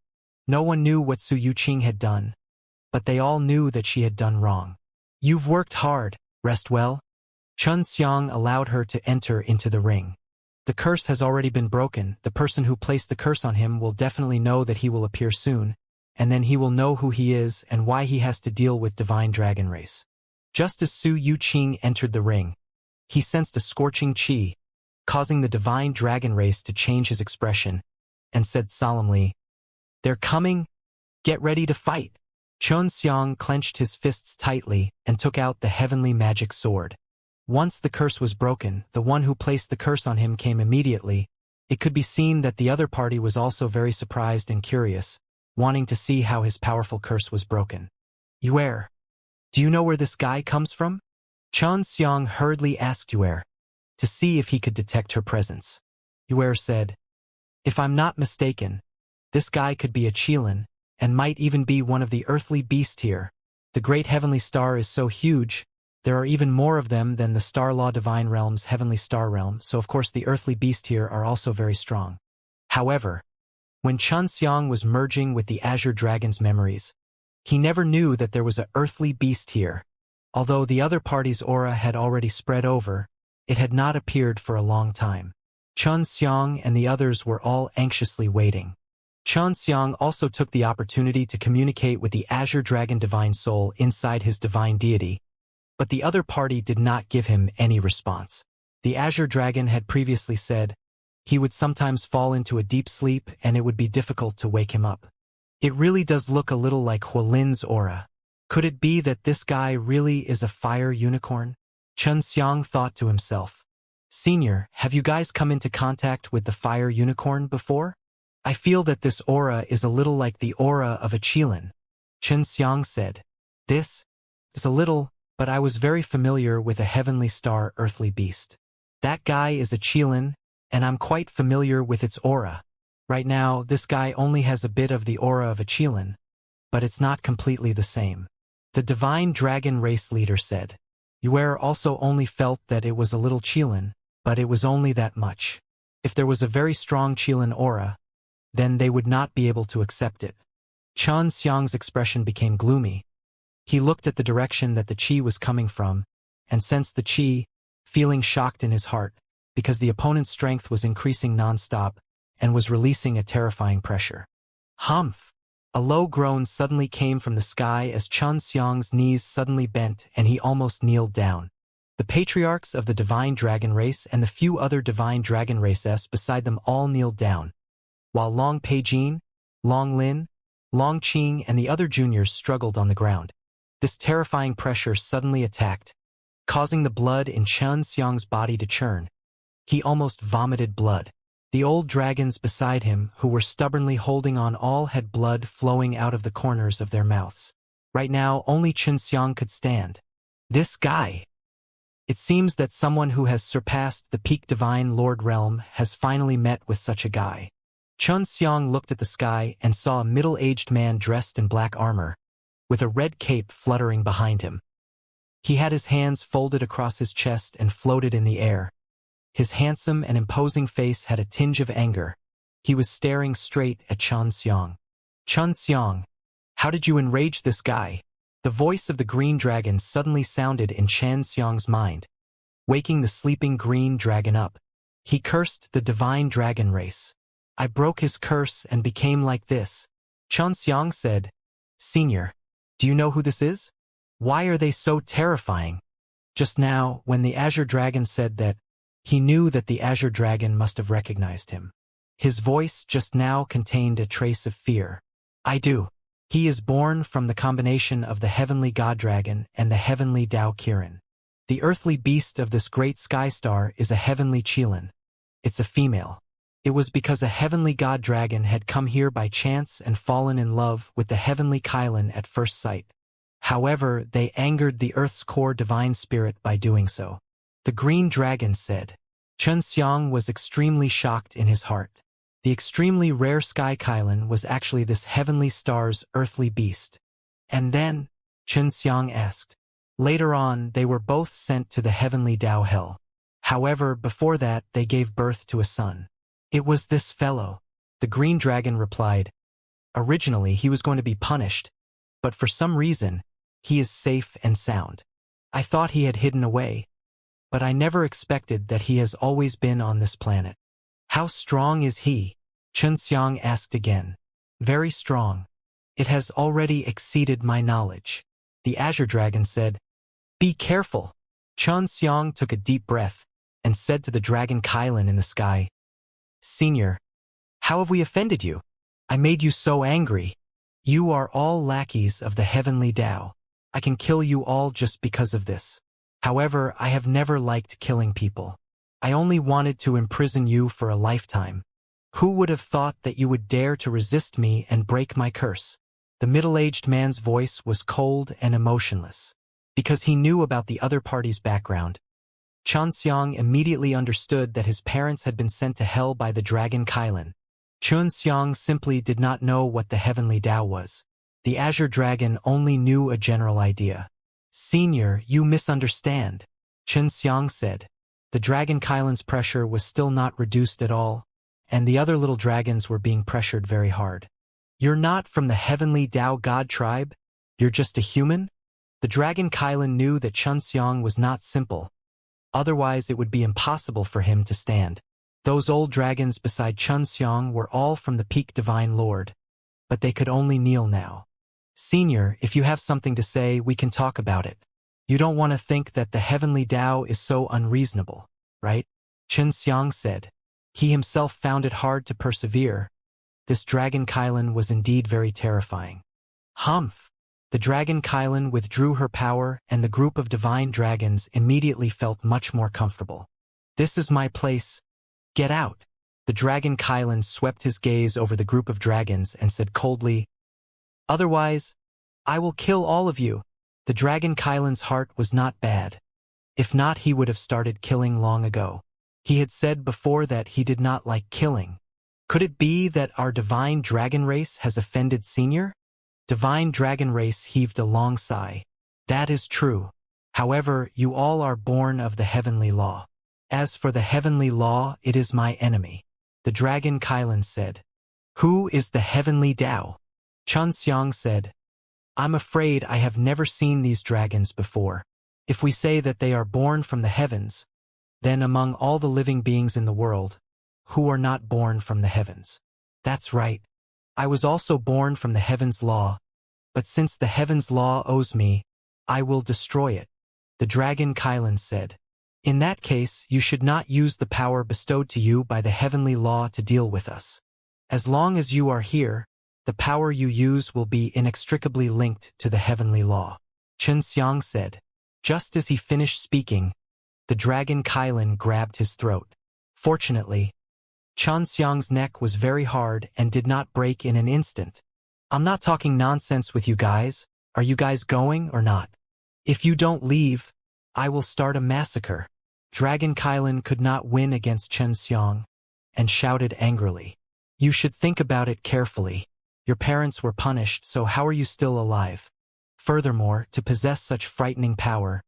No one knew what Su Yuqing had done, but they all knew that she had done wrong. You've worked hard, rest well. Xianxia allowed her to enter into the ring. The curse has already been broken. The person who placed the curse on him will definitely know that he will appear soon, and then he will know who he is and why he has to deal with divine dragon race. Just as Su Yuqing entered the ring, he sensed a scorching qi, causing the divine dragon race to change his expression, and said solemnly, "They're coming. Get ready to fight." Xianxia clenched his fists tightly and took out the heavenly magic sword. Once the curse was broken, the one who placed the curse on him came immediately. It could be seen that the other party was also very surprised and curious, wanting to see how his powerful curse was broken. Yuer, do you know where this guy comes from? Xianxia hurriedly asked Yuer, to see if he could detect her presence. Yuer said, if I'm not mistaken, this guy could be a Qilin, and might even be one of the earthly beasts here. The great heavenly star is so huge, there are even more of them than the Star Law Divine Realm's heavenly star realm, so of course the earthly beast here are also very strong. However, when Xianxia was merging with the Azure Dragon's memories, he never knew that there was an earthly beast here. Although the other party's aura had already spread over, it had not appeared for a long time. Xianxia and the others were all anxiously waiting. Xianxia also took the opportunity to communicate with the Azure Dragon Divine Soul inside his divine deity, but the other party did not give him any response. The Azure Dragon had previously said he would sometimes fall into a deep sleep and it would be difficult to wake him up. It really does look a little like Huolin's aura. Could it be that this guy really is a fire unicorn? Xianxia thought to himself. Senior, have you guys come into contact with the fire unicorn before? I feel that this aura is a little like the aura of a Qilin. Xianxia said. This is a little, but I was very familiar with a heavenly star earthly beast. That guy is a Qilin, and I'm quite familiar with its aura. Right now, this guy only has a bit of the aura of a Qilin, but it's not completely the same. The divine dragon race leader said. Yuer also only felt that it was a little Qilin, but it was only that much. If there was a very strong Qilin aura, then they would not be able to accept it. Xianxia's expression became gloomy. He looked at the direction that the qi was coming from, and sensed the qi, feeling shocked in his heart, because the opponent's strength was increasing non-stop, and was releasing a terrifying pressure. Humph! A low groan suddenly came from the sky as Xianxia's knees suddenly bent and he almost kneeled down. The patriarchs of the divine dragon race and the few other divine dragon races beside them all kneeled down, while Long Peijin, Long Lin, Long Qing and the other juniors struggled on the ground. This terrifying pressure suddenly attacked, causing the blood in Xianxia's body to churn. He almost vomited blood. The old dragons beside him, who were stubbornly holding on, all had blood flowing out of the corners of their mouths. Right now, only Xianxia could stand. This guy! It seems that someone who has surpassed the peak divine lord realm has finally met with such a guy. Xianxia looked at the sky and saw a middle-aged man dressed in black armor, with a red cape fluttering behind him. He had his hands folded across his chest and floated in the air. His handsome and imposing face had a tinge of anger. He was staring straight at Xianxia. Xianxia, how did you enrage this guy? The voice of the green dragon suddenly sounded in Xianxia's mind, waking the sleeping green dragon up. He cursed the divine dragon race. I broke his curse and became like this. Xianxia said, Senior, do you know who this is? Why are they so terrifying? Just now, when the Azure Dragon said that He knew that the Azure Dragon must have recognized him. His voice just now contained a trace of fear. I do. He is born from the combination of the heavenly god dragon and the heavenly Dao Kirin. The earthly beast of this great sky star is a heavenly Qilin. It's a female. It was because a heavenly god dragon had come here by chance and fallen in love with the heavenly Qilin at first sight. However, they angered the Earth's core divine spirit by doing so. The green dragon said. Xianxia was extremely shocked in his heart. The extremely rare sky Qilin was actually this heavenly star's earthly beast. And then, Xianxia asked. Later on, they were both sent to the heavenly Dao Hell. However, before that, they gave birth to a son. It was this fellow. The green dragon replied. Originally, he was going to be punished, but for some reason, he is safe and sound. I thought he had hidden away, but I never expected that he has always been on this planet. How strong is he? Xianxia asked again. Very strong. It has already exceeded my knowledge. The Azure Dragon said. Be careful. Xianxia took a deep breath and said to the dragon Qilin in the sky. Senior, how have we offended you? I made you so angry. You are all lackeys of the heavenly Dao. I can kill you all just because of this. However, I have never liked killing people. I only wanted to imprison you for a lifetime. Who would have thought that you would dare to resist me and break my curse? The middle-aged man's voice was cold and emotionless. Because he knew about the other party's background, Xianxia immediately understood that his parents had been sent to hell by the dragon Qilin. Xianxia simply did not know what the heavenly Dao was. The Azure Dragon only knew a general idea. Senior, you misunderstand, Xianxia said. The dragon Qilin's pressure was still not reduced at all, and the other little dragons were being pressured very hard. You're not from the heavenly Dao God tribe? You're just a human? The dragon Qilin knew that Xianxia was not simple. Otherwise, it would be impossible for him to stand. Those old dragons beside Xianxia were all from the peak divine lord, but they could only kneel now. Senior, if you have something to say, we can talk about it. You don't want to think that the heavenly Dao is so unreasonable, right? Xianxia said. He himself found it hard to persevere. This dragon Qilin was indeed very terrifying. Humph! The dragon Qilin withdrew her power, and the group of divine dragons immediately felt much more comfortable. This is my place. Get out! The dragon Qilin swept his gaze over the group of dragons and said coldly, Otherwise, I will kill all of you. The dragon Qilin's heart was not bad. If not, he would have started killing long ago. He had said before that he did not like killing. Could it be that our divine dragon race has offended Senior? Divine dragon race heaved a long sigh. That is true. However, you all are born of the heavenly law. As for the heavenly law, it is my enemy. The dragon Qilin said. Who is the heavenly Dao? Xianxia said. I'm afraid I have never seen these dragons before. If we say that they are born from the heavens, then among all the living beings in the world, who are not born from the heavens? That's right. I was also born from the heavens' law, but since the heavens' law owes me, I will destroy it. The dragon Qilin said. In that case, you should not use the power bestowed to you by the heavenly law to deal with us. As long as you are here, the power you use will be inextricably linked to the heavenly law. Xianxia said. Just as he finished speaking, the dragon Qilin grabbed his throat. Fortunately, Xianxia's neck was very hard and did not break in an instant. I'm not talking nonsense with you guys. Are you guys going or not? If you don't leave, I will start a massacre. Dragon Qilin could not win against Xianxia and shouted angrily. You should think about it carefully. Your parents were punished, so how are you still alive? Furthermore, to possess such frightening power,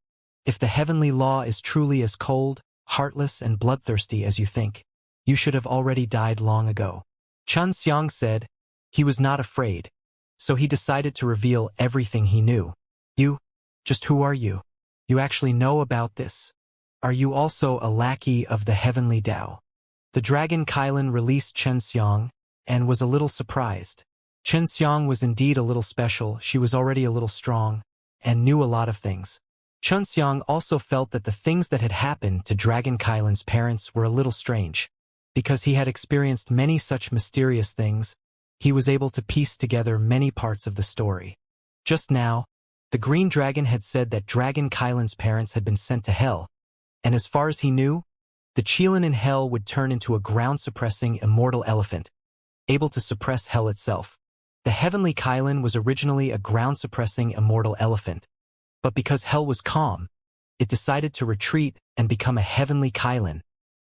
if the heavenly law is truly as cold, heartless, and bloodthirsty as you think, you should have already died long ago. Xianxia said. He was not afraid, so he decided to reveal everything he knew. You? Just who are you? You actually know about this? Are you also a lackey of the heavenly Dao? The dragon Qilin released Xianxia and was a little surprised. Xianxia was indeed a little special. She was already a little strong and knew a lot of things. Xianxia also felt that the things that had happened to Dragon Kailan's parents were a little strange. Because he had experienced many such mysterious things, he was able to piece together many parts of the story. Just now, the Green Dragon had said that Dragon Kailan's parents had been sent to hell, and as far as he knew, the Qilin in hell would turn into a ground-suppressing immortal elephant, able to suppress hell itself. The heavenly Kailan was originally a ground-suppressing immortal elephant, but because hell was calm, it decided to retreat and become a heavenly Kailan,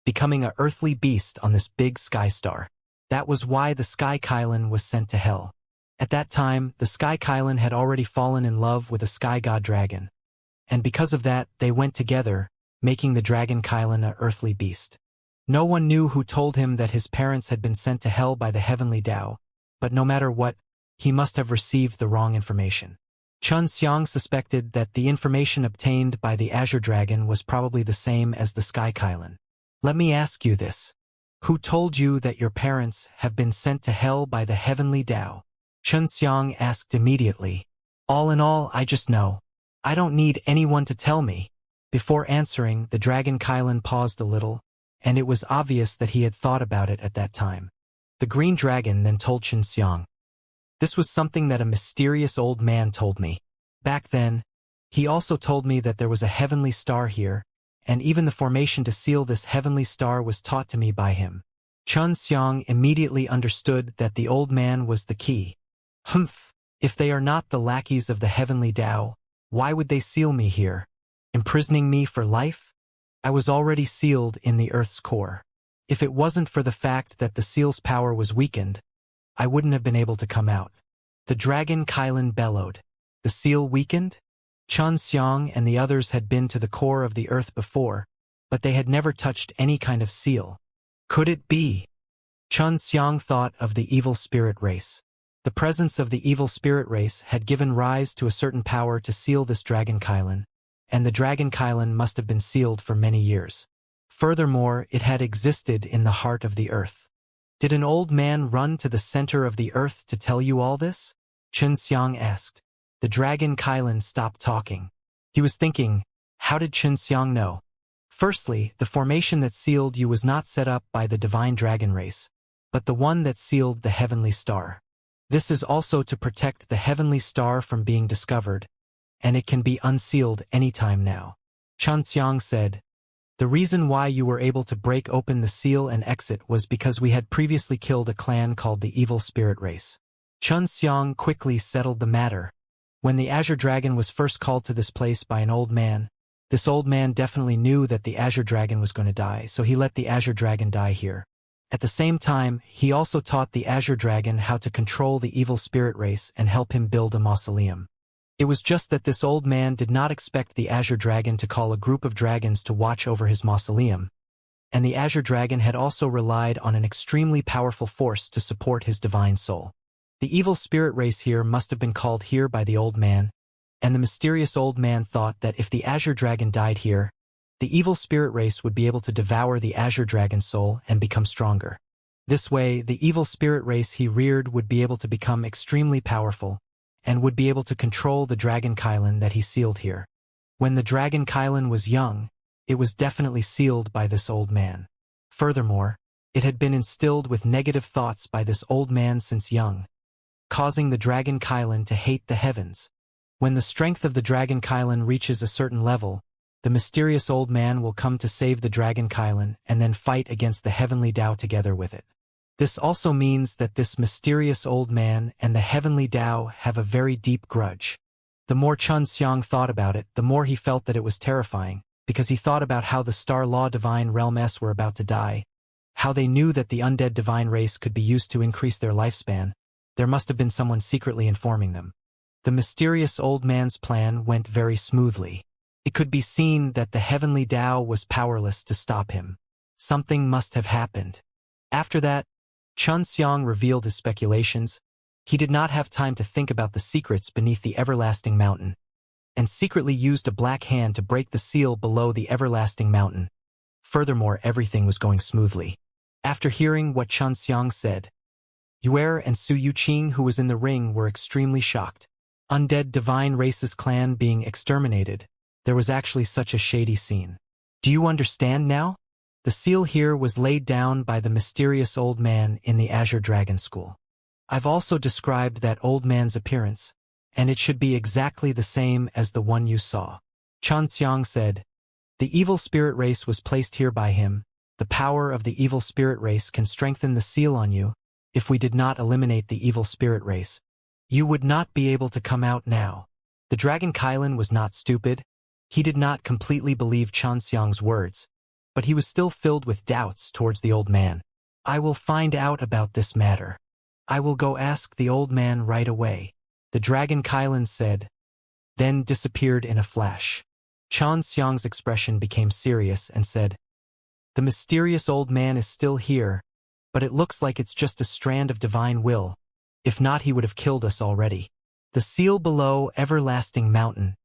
becoming a earthly beast on this big sky star. That was why the Sky Kailan was sent to hell. At that time, the Sky Kailan had already fallen in love with a sky god dragon, and because of that, they went together, making the Dragon Kailan a earthly beast. No one knew who told him that his parents had been sent to hell by the heavenly Tao, but no matter what, he must have received the wrong information. Xianxia suspected that the information obtained by the Azure Dragon was probably the same as the Sky Kailan. Let me ask you this. Who told you that your parents have been sent to hell by the heavenly Tao? Xianxia asked immediately. All in all, I just know. I don't need anyone to tell me. Before answering, the Dragon Kailan paused a little, and it was obvious that he had thought about it at that time. The Green Dragon then told Xianxia. This was something that a mysterious old man told me. Back then, he also told me that there was a heavenly star here, and even the formation to seal this heavenly star was taught to me by him. Xianxia immediately understood that the old man was the key. Humph, if they are not the lackeys of the heavenly Tao, why would they seal me here? Imprisoning me for life? I was already sealed in the Earth's core. If it wasn't for the fact that the seal's power was weakened, I wouldn't have been able to come out. The Dragon Kailan bellowed. The seal weakened? Xianxia and the others had been to the core of the Earth before, but they had never touched any kind of seal. Could it be? Xianxia thought of the evil spirit race. The presence of the evil spirit race had given rise to a certain power to seal this Dragon Kailan, and the Dragon Kailan must have been sealed for many years. Furthermore, it had existed in the heart of the Earth. Did an old man run to the center of the Earth to tell you all this? Xianxia asked. The Dragon Kailan stopped talking. He was thinking, how did Xianxia know? Firstly, the formation that sealed you was not set up by the divine dragon race, but the one that sealed the heavenly star. This is also to protect the heavenly star from being discovered, and it can be unsealed anytime now. Xianxia said, the reason why you were able to break open the seal and exit was because we had previously killed a clan called the Evil Spirit Race. Xianxia quickly settled the matter. When the Azure Dragon was first called to this place by an old man, this old man definitely knew that the Azure Dragon was going to die, so he let the Azure Dragon die here. At the same time, he also taught the Azure Dragon how to control the Evil Spirit Race and help him build a mausoleum. It was just that this old man did not expect the Azure Dragon to call a group of dragons to watch over his mausoleum, and the Azure Dragon had also relied on an extremely powerful force to support his divine soul. The evil spirit race here must have been called here by the old man, and the mysterious old man thought that if the Azure Dragon died here, the evil spirit race would be able to devour the Azure Dragon's soul and become stronger. This way, the evil spirit race he reared would be able to become extremely powerful, and would be able to control the Dragon Kailan that he sealed here. When the Dragon Kailan was young, it was definitely sealed by this old man. Furthermore, it had been instilled with negative thoughts by this old man since young, causing the Dragon Kailan to hate the heavens. When the strength of the Dragon Kailan reaches a certain level, the mysterious old man will come to save the Dragon Kailan and then fight against the heavenly Tao together with it. This also means that this mysterious old man and the heavenly Tao have a very deep grudge. The more Xianxia thought about it, the more he felt that it was terrifying, because he thought about how the Star Law Divine Realm S were about to die, how they knew that the undead divine race could be used to increase their lifespan. There must have been someone secretly informing them. The mysterious old man's plan went very smoothly. It could be seen that the heavenly Tao was powerless to stop him. Something must have happened. After that, Xianxia revealed his speculations. He did not have time to think about the secrets beneath the everlasting mountain, and secretly used a black hand to break the seal below the everlasting mountain. Furthermore, everything was going smoothly. After hearing what Xianxia said, Yue and Su Yuqing, who was in the ring, were extremely shocked. Undead divine race's clan being exterminated, There was actually such a shady scene. Do you understand now? The seal here was laid down by the mysterious old man in the Azure Dragon School. I've also described that old man's appearance, and it should be exactly the same as the one you saw. Xianxia said, the evil spirit race was placed here by him. The power of the evil spirit race can strengthen the seal on you. If we did not eliminate the evil spirit race, you would not be able to come out now. The dragon Kylan was not stupid. He did not completely believe Xianxia's words, but he was still filled with doubts towards the old man. I will find out about this matter. I will go ask the old man right away. The dragon Kylan said, then disappeared in a flash. Xianxia's expression became serious and said, the mysterious old man is still here, but it looks like it's just a strand of divine will. If not, he would have killed us already. The seal below everlasting mountain.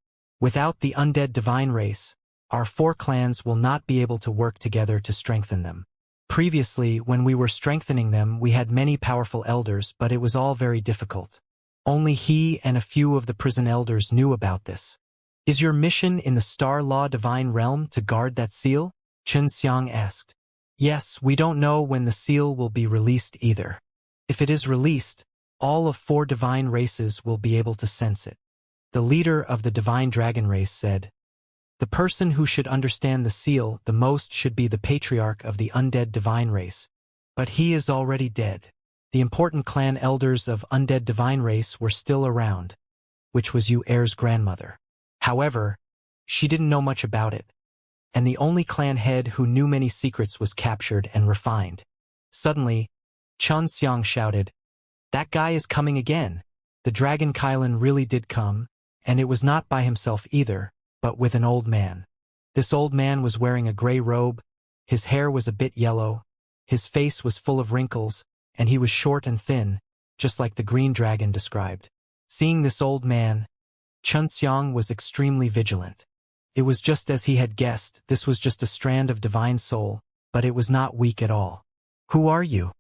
Without the undead divine race, our 4 clans will not be able to work together to strengthen them. Previously, when we were strengthening them, we had many powerful elders, but it was all very difficult. Only he and a few of the prison elders knew about this. Is your mission in the Star Law Divine Realm to guard that seal? Xianxia asked. Yes, we don't know when the seal will be released either. If it is released, all of 4 divine races will be able to sense it. The leader of the divine dragon race said, the person who should understand the seal the most should be the patriarch of the undead divine race, but he is already dead. The important clan elders of undead divine race were still around, which was Yu Er's grandmother. However, she didn't know much about it, and the only clan head who knew many secrets was captured and refined. Suddenly, Xianxia shouted, that guy is coming again. The dragon Kylan really did come, and it was not by himself either, but with an old man. This old man was wearing a gray robe, his hair was a bit yellow, his face was full of wrinkles, and he was short and thin, just like the green dragon described. Seeing this old man, Xianxia was extremely vigilant. It was just as he had guessed, this was just a strand of divine soul, but it was not weak at all. Who are you?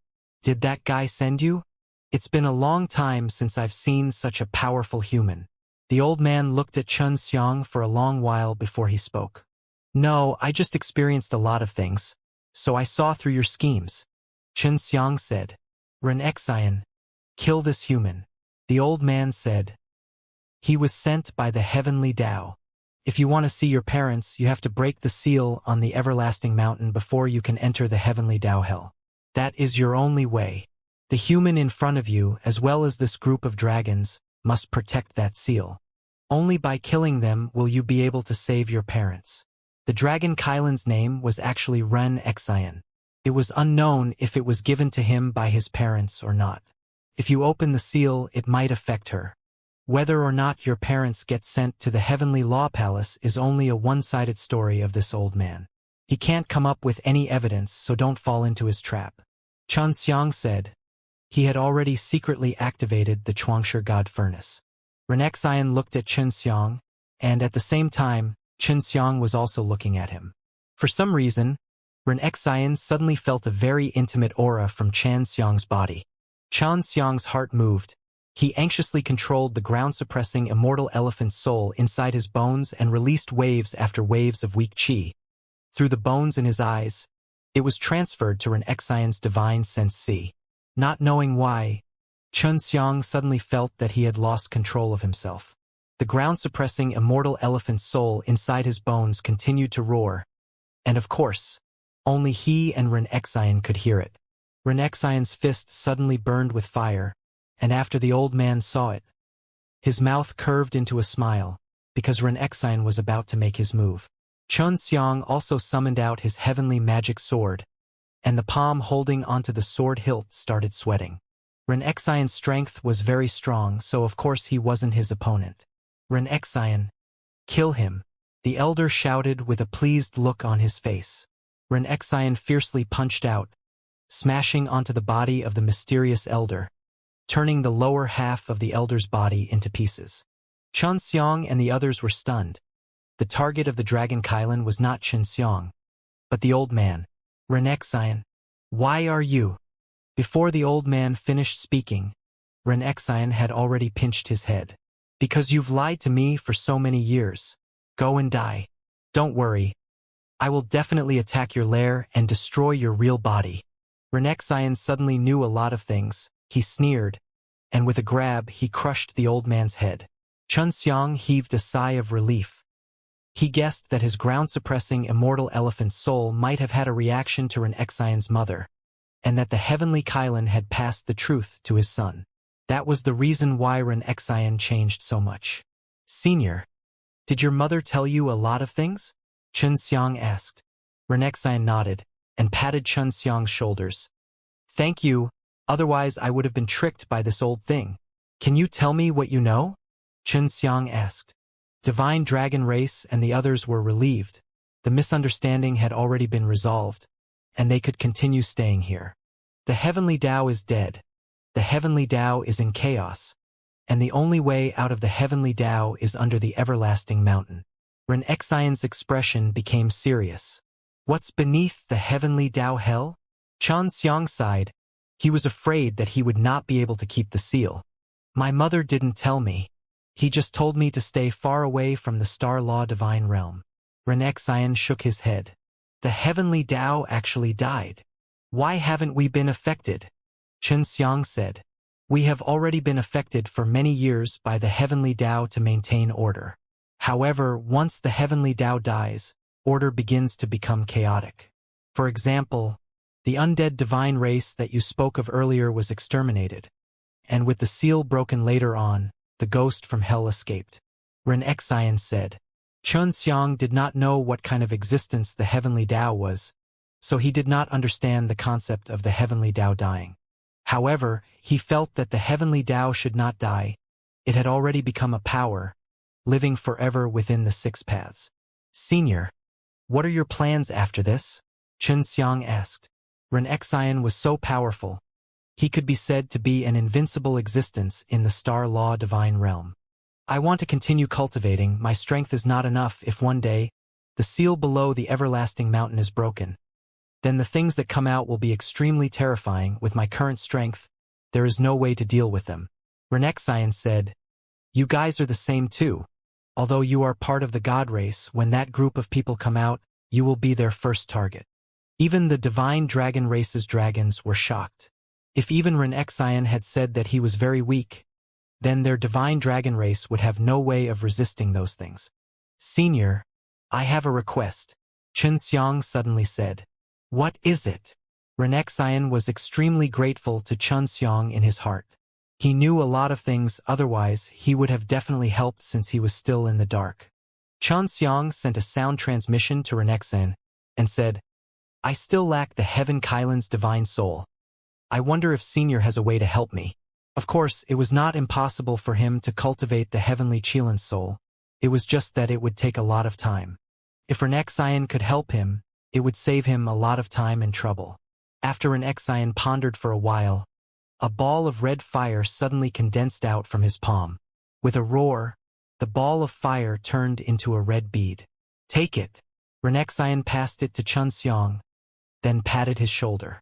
Did that guy send you? It's been a long time since I've seen such a powerful human. The old man looked at Xianxia for a long while before he spoke. No, I just experienced a lot of things, so I saw through your schemes. Xianxia said. Reincarnation, kill this human. The old man said. He was sent by the heavenly Tao. If you want to see your parents, you have to break the seal on the everlasting mountain before you can enter the heavenly Tao hell. That is your only way. The human in front of you, as well as this group of dragons, must protect that seal. Only by killing them will you be able to save your parents. The dragon Kylan's name was actually Reincarnation. It was unknown if it was given to him by his parents or not. If you open the seal, it might affect her. Whether or not your parents get sent to the heavenly law palace is only a one-sided story of this old man. He can't come up with any evidence, so don't fall into his trap. Xianxia said. He had already secretly activated the Chuangshi God Furnace. Reincarnation looked at Xianxia, and at the same time, Xianxia was also looking at him. For some reason, Reincarnation suddenly felt a very intimate aura from Xianxia's body. Xianxia's heart moved. He anxiously controlled the ground-suppressing immortal elephant soul inside his bones and released waves after waves of weak qi. Through the bones in his eyes, it was transferred to Reincarnation's divine sense C. Not knowing why, Xianxia suddenly felt that he had lost control of himself. The ground-suppressing immortal elephant soul inside his bones continued to roar, and of course, only he and Reincarnation could hear it. Reincarnation's fist suddenly burned with fire, and after the old man saw it, his mouth curved into a smile, because Reincarnation was about to make his move. Xianxia also summoned out his heavenly magic sword, and the palm holding onto the sword hilt started sweating. Reincarnation's strength was very strong, so of course he wasn't his opponent. Reincarnation, kill him, the elder shouted with a pleased look on his face. Reincarnation fiercely punched out, smashing onto the body of the mysterious elder, turning the lower half of the elder's body into pieces. Xianxia and the others were stunned. The target of the dragon Kylan was not Xianxia, but the old man. Reincarnation, why are you? Before the old man finished speaking, Reincarnation had already pinched his head. Because you've lied to me for so many years. Go and die. Don't worry. I will definitely attack your lair and destroy your real body. Xian suddenly knew a lot of things. He sneered, and with a grab he crushed the old man's head. Xiang heaved a sigh of relief. He guessed that his ground-suppressing immortal elephant soul might have had a reaction to Xian's mother, and that the heavenly Kylan had passed the truth to his son. That was the reason why Xian changed so much. Senior, did your mother tell you a lot of things? Xiang asked. Xian nodded, and patted Xiang's shoulders. Thank you, otherwise I would have been tricked by this old thing. Can you tell me what you know? Xiang asked. Divine Dragon Race and the others were relieved. The misunderstanding had already been resolved, and they could continue staying here. The Heavenly Tao is dead. The Heavenly Tao is in chaos, and the only way out of the Heavenly Tao is under the Everlasting Mountain. Xian's expression became serious. What's beneath the Heavenly Tao hell? Xiang sighed. He was afraid that he would not be able to keep the seal. My mother didn't tell me. He just told me to stay far away from the Star Law Divine Realm. Xian shook his head. The Heavenly Tao actually died. Why haven't we been affected? Xiang said. We have already been affected for many years by the Heavenly Tao to maintain order. However, once the Heavenly Tao dies, order begins to become chaotic. For example, the undead divine race that you spoke of earlier was exterminated, and with the seal broken later on, the ghost from hell escaped. Xian said. Xiang did not know what kind of existence the Heavenly Tao was, so he did not understand the concept of the Heavenly Tao dying. However, he felt that the Heavenly Tao should not die. It had already become a power, living forever within the six paths. Senior, what are your plans after this? Xiang asked. Xian was so powerful. He could be said to be an invincible existence in the Star Law Divine Realm. I want to continue cultivating. My strength is not enough if one day the seal below the Everlasting Mountain is broken. Then the things that come out will be extremely terrifying. With my current strength, there is no way to deal with them. Xian said. You guys are the same too. Although you are part of the God race, when that group of people come out, you will be their first target. Even the Divine Dragon race's dragons were shocked. If even Xian had said that he was very weak, then their Divine Dragon race would have no way of resisting those things. Senior, I have a request, Xiang suddenly said. What is it? Xian was extremely grateful to Xiang in his heart. He knew a lot of things, otherwise he would have definitely helped since he was still in the dark. Xiang sent a sound transmission to Xian and said, I still lack the Heaven Kylan's divine soul. I wonder if Senior has a way to help me. Of course, it was not impossible for him to cultivate the Heavenly Kylan's soul. It was just that it would take a lot of time. If Xian could help him, it would save him a lot of time and trouble. After Xian pondered for a while, a ball of red fire suddenly condensed out from his palm. With a roar, the ball of fire turned into a red bead. Take it. Xian passed it to Xiang, then patted his shoulder.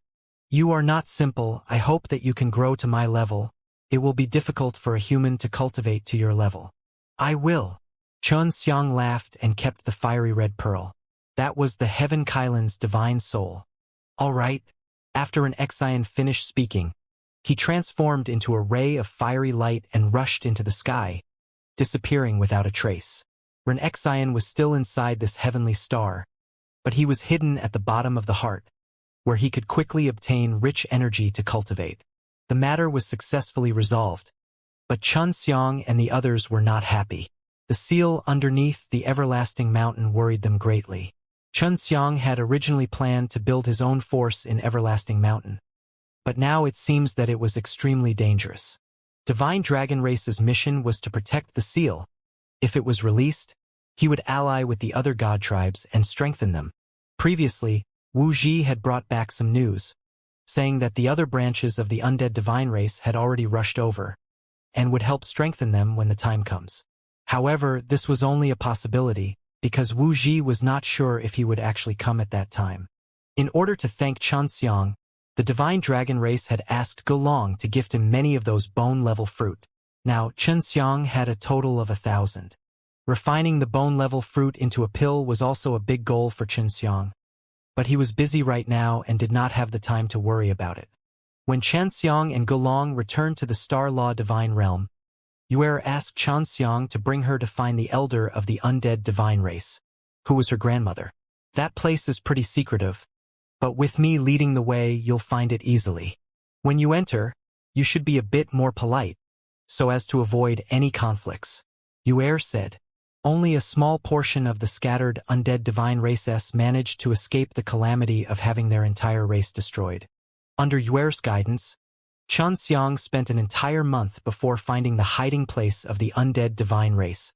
You are not simple. I hope that you can grow to my level. It will be difficult for a human to cultivate to your level. I will. Xiang laughed and kept the fiery red pearl. That was the Heaven Kylan's divine soul. All right. After Xian finished speaking, he transformed into a ray of fiery light and rushed into the sky, disappearing without a trace. Xian was still inside this heavenly star, but he was hidden at the bottom of the heart, where he could quickly obtain rich energy to cultivate. The matter was successfully resolved, but Xiang and the others were not happy. The seal underneath the Everlasting Mountain worried them greatly. Xiang had originally planned to build his own force in Everlasting Mountain, but now it seems that it was extremely dangerous. Divine Dragon Race's mission was to protect the seal. If it was released, he would ally with the other god tribes and strengthen them. Previously, Wuxia had brought back some news, saying that the other branches of the undead divine race had already rushed over, and would help strengthen them when the time comes. However, this was only a possibility, because Wuxia was not sure if he would actually come at that time. In order to thank Xianxia, the divine dragon race had asked Golong to gift him many of those bone-level fruit. Now, Xianxia had a total of 1,000. Refining the bone-level fruit into a pill was also a big goal for Xianxia, but he was busy right now and did not have the time to worry about it. When Xianxia and Gulong returned to the Star Law Divine Realm, Yuer asked Xianxia to bring her to find the elder of the undead divine race, who was her grandmother. That place is pretty secretive, but with me leading the way you'll find it easily. When you enter, you should be a bit more polite, so as to avoid any conflicts. Yuer said. Only a small portion of the scattered undead divine races managed to escape the calamity of having their entire race destroyed. Under Yuer's guidance, Xianxia spent an entire month before finding the hiding place of the undead divine race,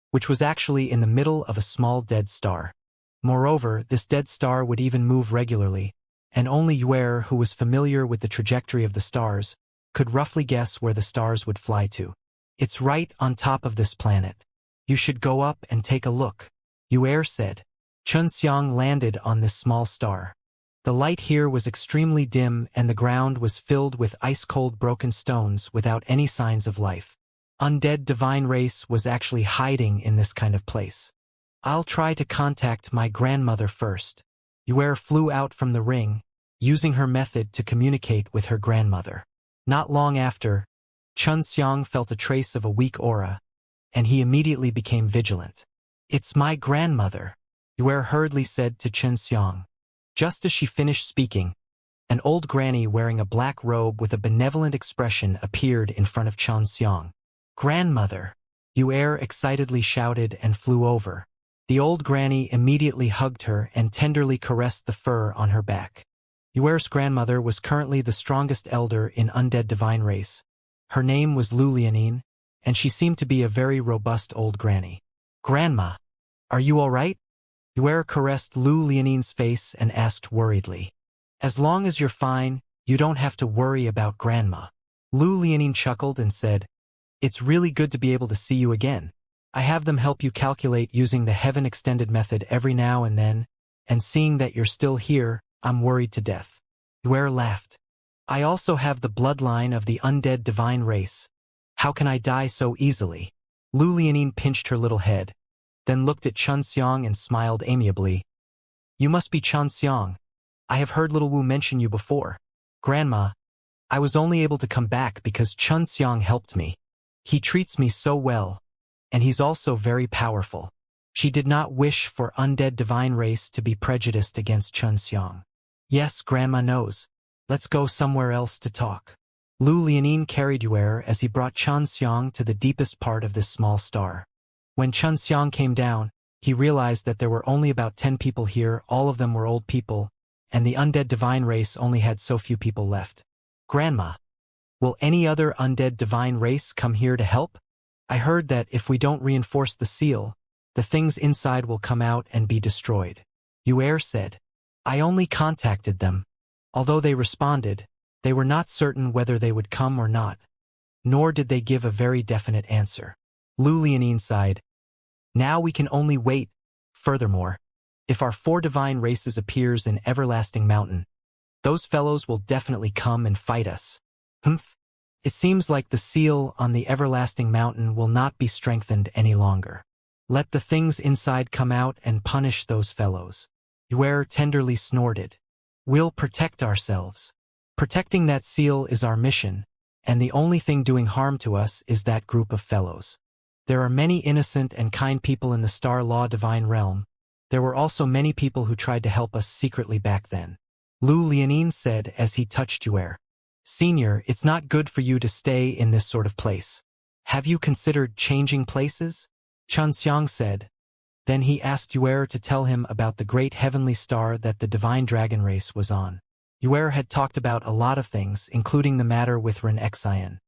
which was actually in the middle of a small dead star. Moreover, this dead star would even move regularly, and only Yuer, who was familiar with the trajectory of the stars, could roughly guess where the stars would fly to. It's right on top of this planet. You should go up and take a look, Yuer said. Xianxia landed on this small star. The light here was extremely dim and the ground was filled with ice-cold broken stones without any signs of life. Undead divine race was actually hiding in this kind of place. I'll try to contact my grandmother first. Yuer flew out from the ring, using her method to communicate with her grandmother. Not long after, Xianxia felt a trace of a weak aura, and he immediately became vigilant. It's my grandmother, Yuer hurriedly said to Xianxia. Just as she finished speaking, an old granny wearing a black robe with a benevolent expression appeared in front of Xianxia. Grandmother, Yuer excitedly shouted and flew over. The old granny immediately hugged her and tenderly caressed the fur on her back. Yuer's grandmother was currently the strongest elder in undead divine race. Her name was Lu Lianin, and she seemed to be a very robust old granny. Grandma, are you all right? Yuer caressed Lu Lianin's face and asked worriedly. As long as you're fine, you don't have to worry about Grandma. Lu Lianin chuckled and said, It's really good to be able to see you again. I have them help you calculate using the heaven extended method every now and then, and seeing that you're still here, I'm worried to death. Yuer laughed. I also have the bloodline of the undead divine race. How can I die so easily? Lu Lianin pinched her little head, then looked at Xianxia and smiled amiably. You must be Xianxia. I have heard little Wu mention you before. Grandma, I was only able to come back because Xianxia helped me. He treats me so well, and he's also very powerful. She did not wish for undead divine race to be prejudiced against Xianxia. Yes, Grandma knows. Let's go somewhere else to talk. Lu Lianin carried Yuer as he brought Xianxia to the deepest part of this small star. When Xianxia came down, he realized that there were only about 10 people here, all of them were old people, and the undead divine race only had so few people left. Grandma, will any other undead divine race come here to help? I heard that if we don't reinforce the seal, the things inside will come out and be destroyed. Yuer said. I only contacted them. Although they responded, they were not certain whether they would come or not, nor did they give a very definite answer. Lu Lianin sighed. Now we can only wait. Furthermore, if our 4 divine races appears in Everlasting Mountain, those fellows will definitely come and fight us. Humph. It seems like the seal on the Everlasting Mountain will not be strengthened any longer. Let the things inside come out and punish those fellows. Yuer tenderly snorted. We'll protect ourselves. Protecting that seal is our mission, and the only thing doing harm to us is that group of fellows. There are many innocent and kind people in the Star Law Divine Realm. There were also many people who tried to help us secretly back then. Lu Lianin said as he touched Yuer. Senior, it's not good for you to stay in this sort of place. Have you considered changing places? Xianxia said. Then he asked Yuer to tell him about the great heavenly star that the divine dragon race was on. Yuer had talked about a lot of things, including the matter with Reincarnation.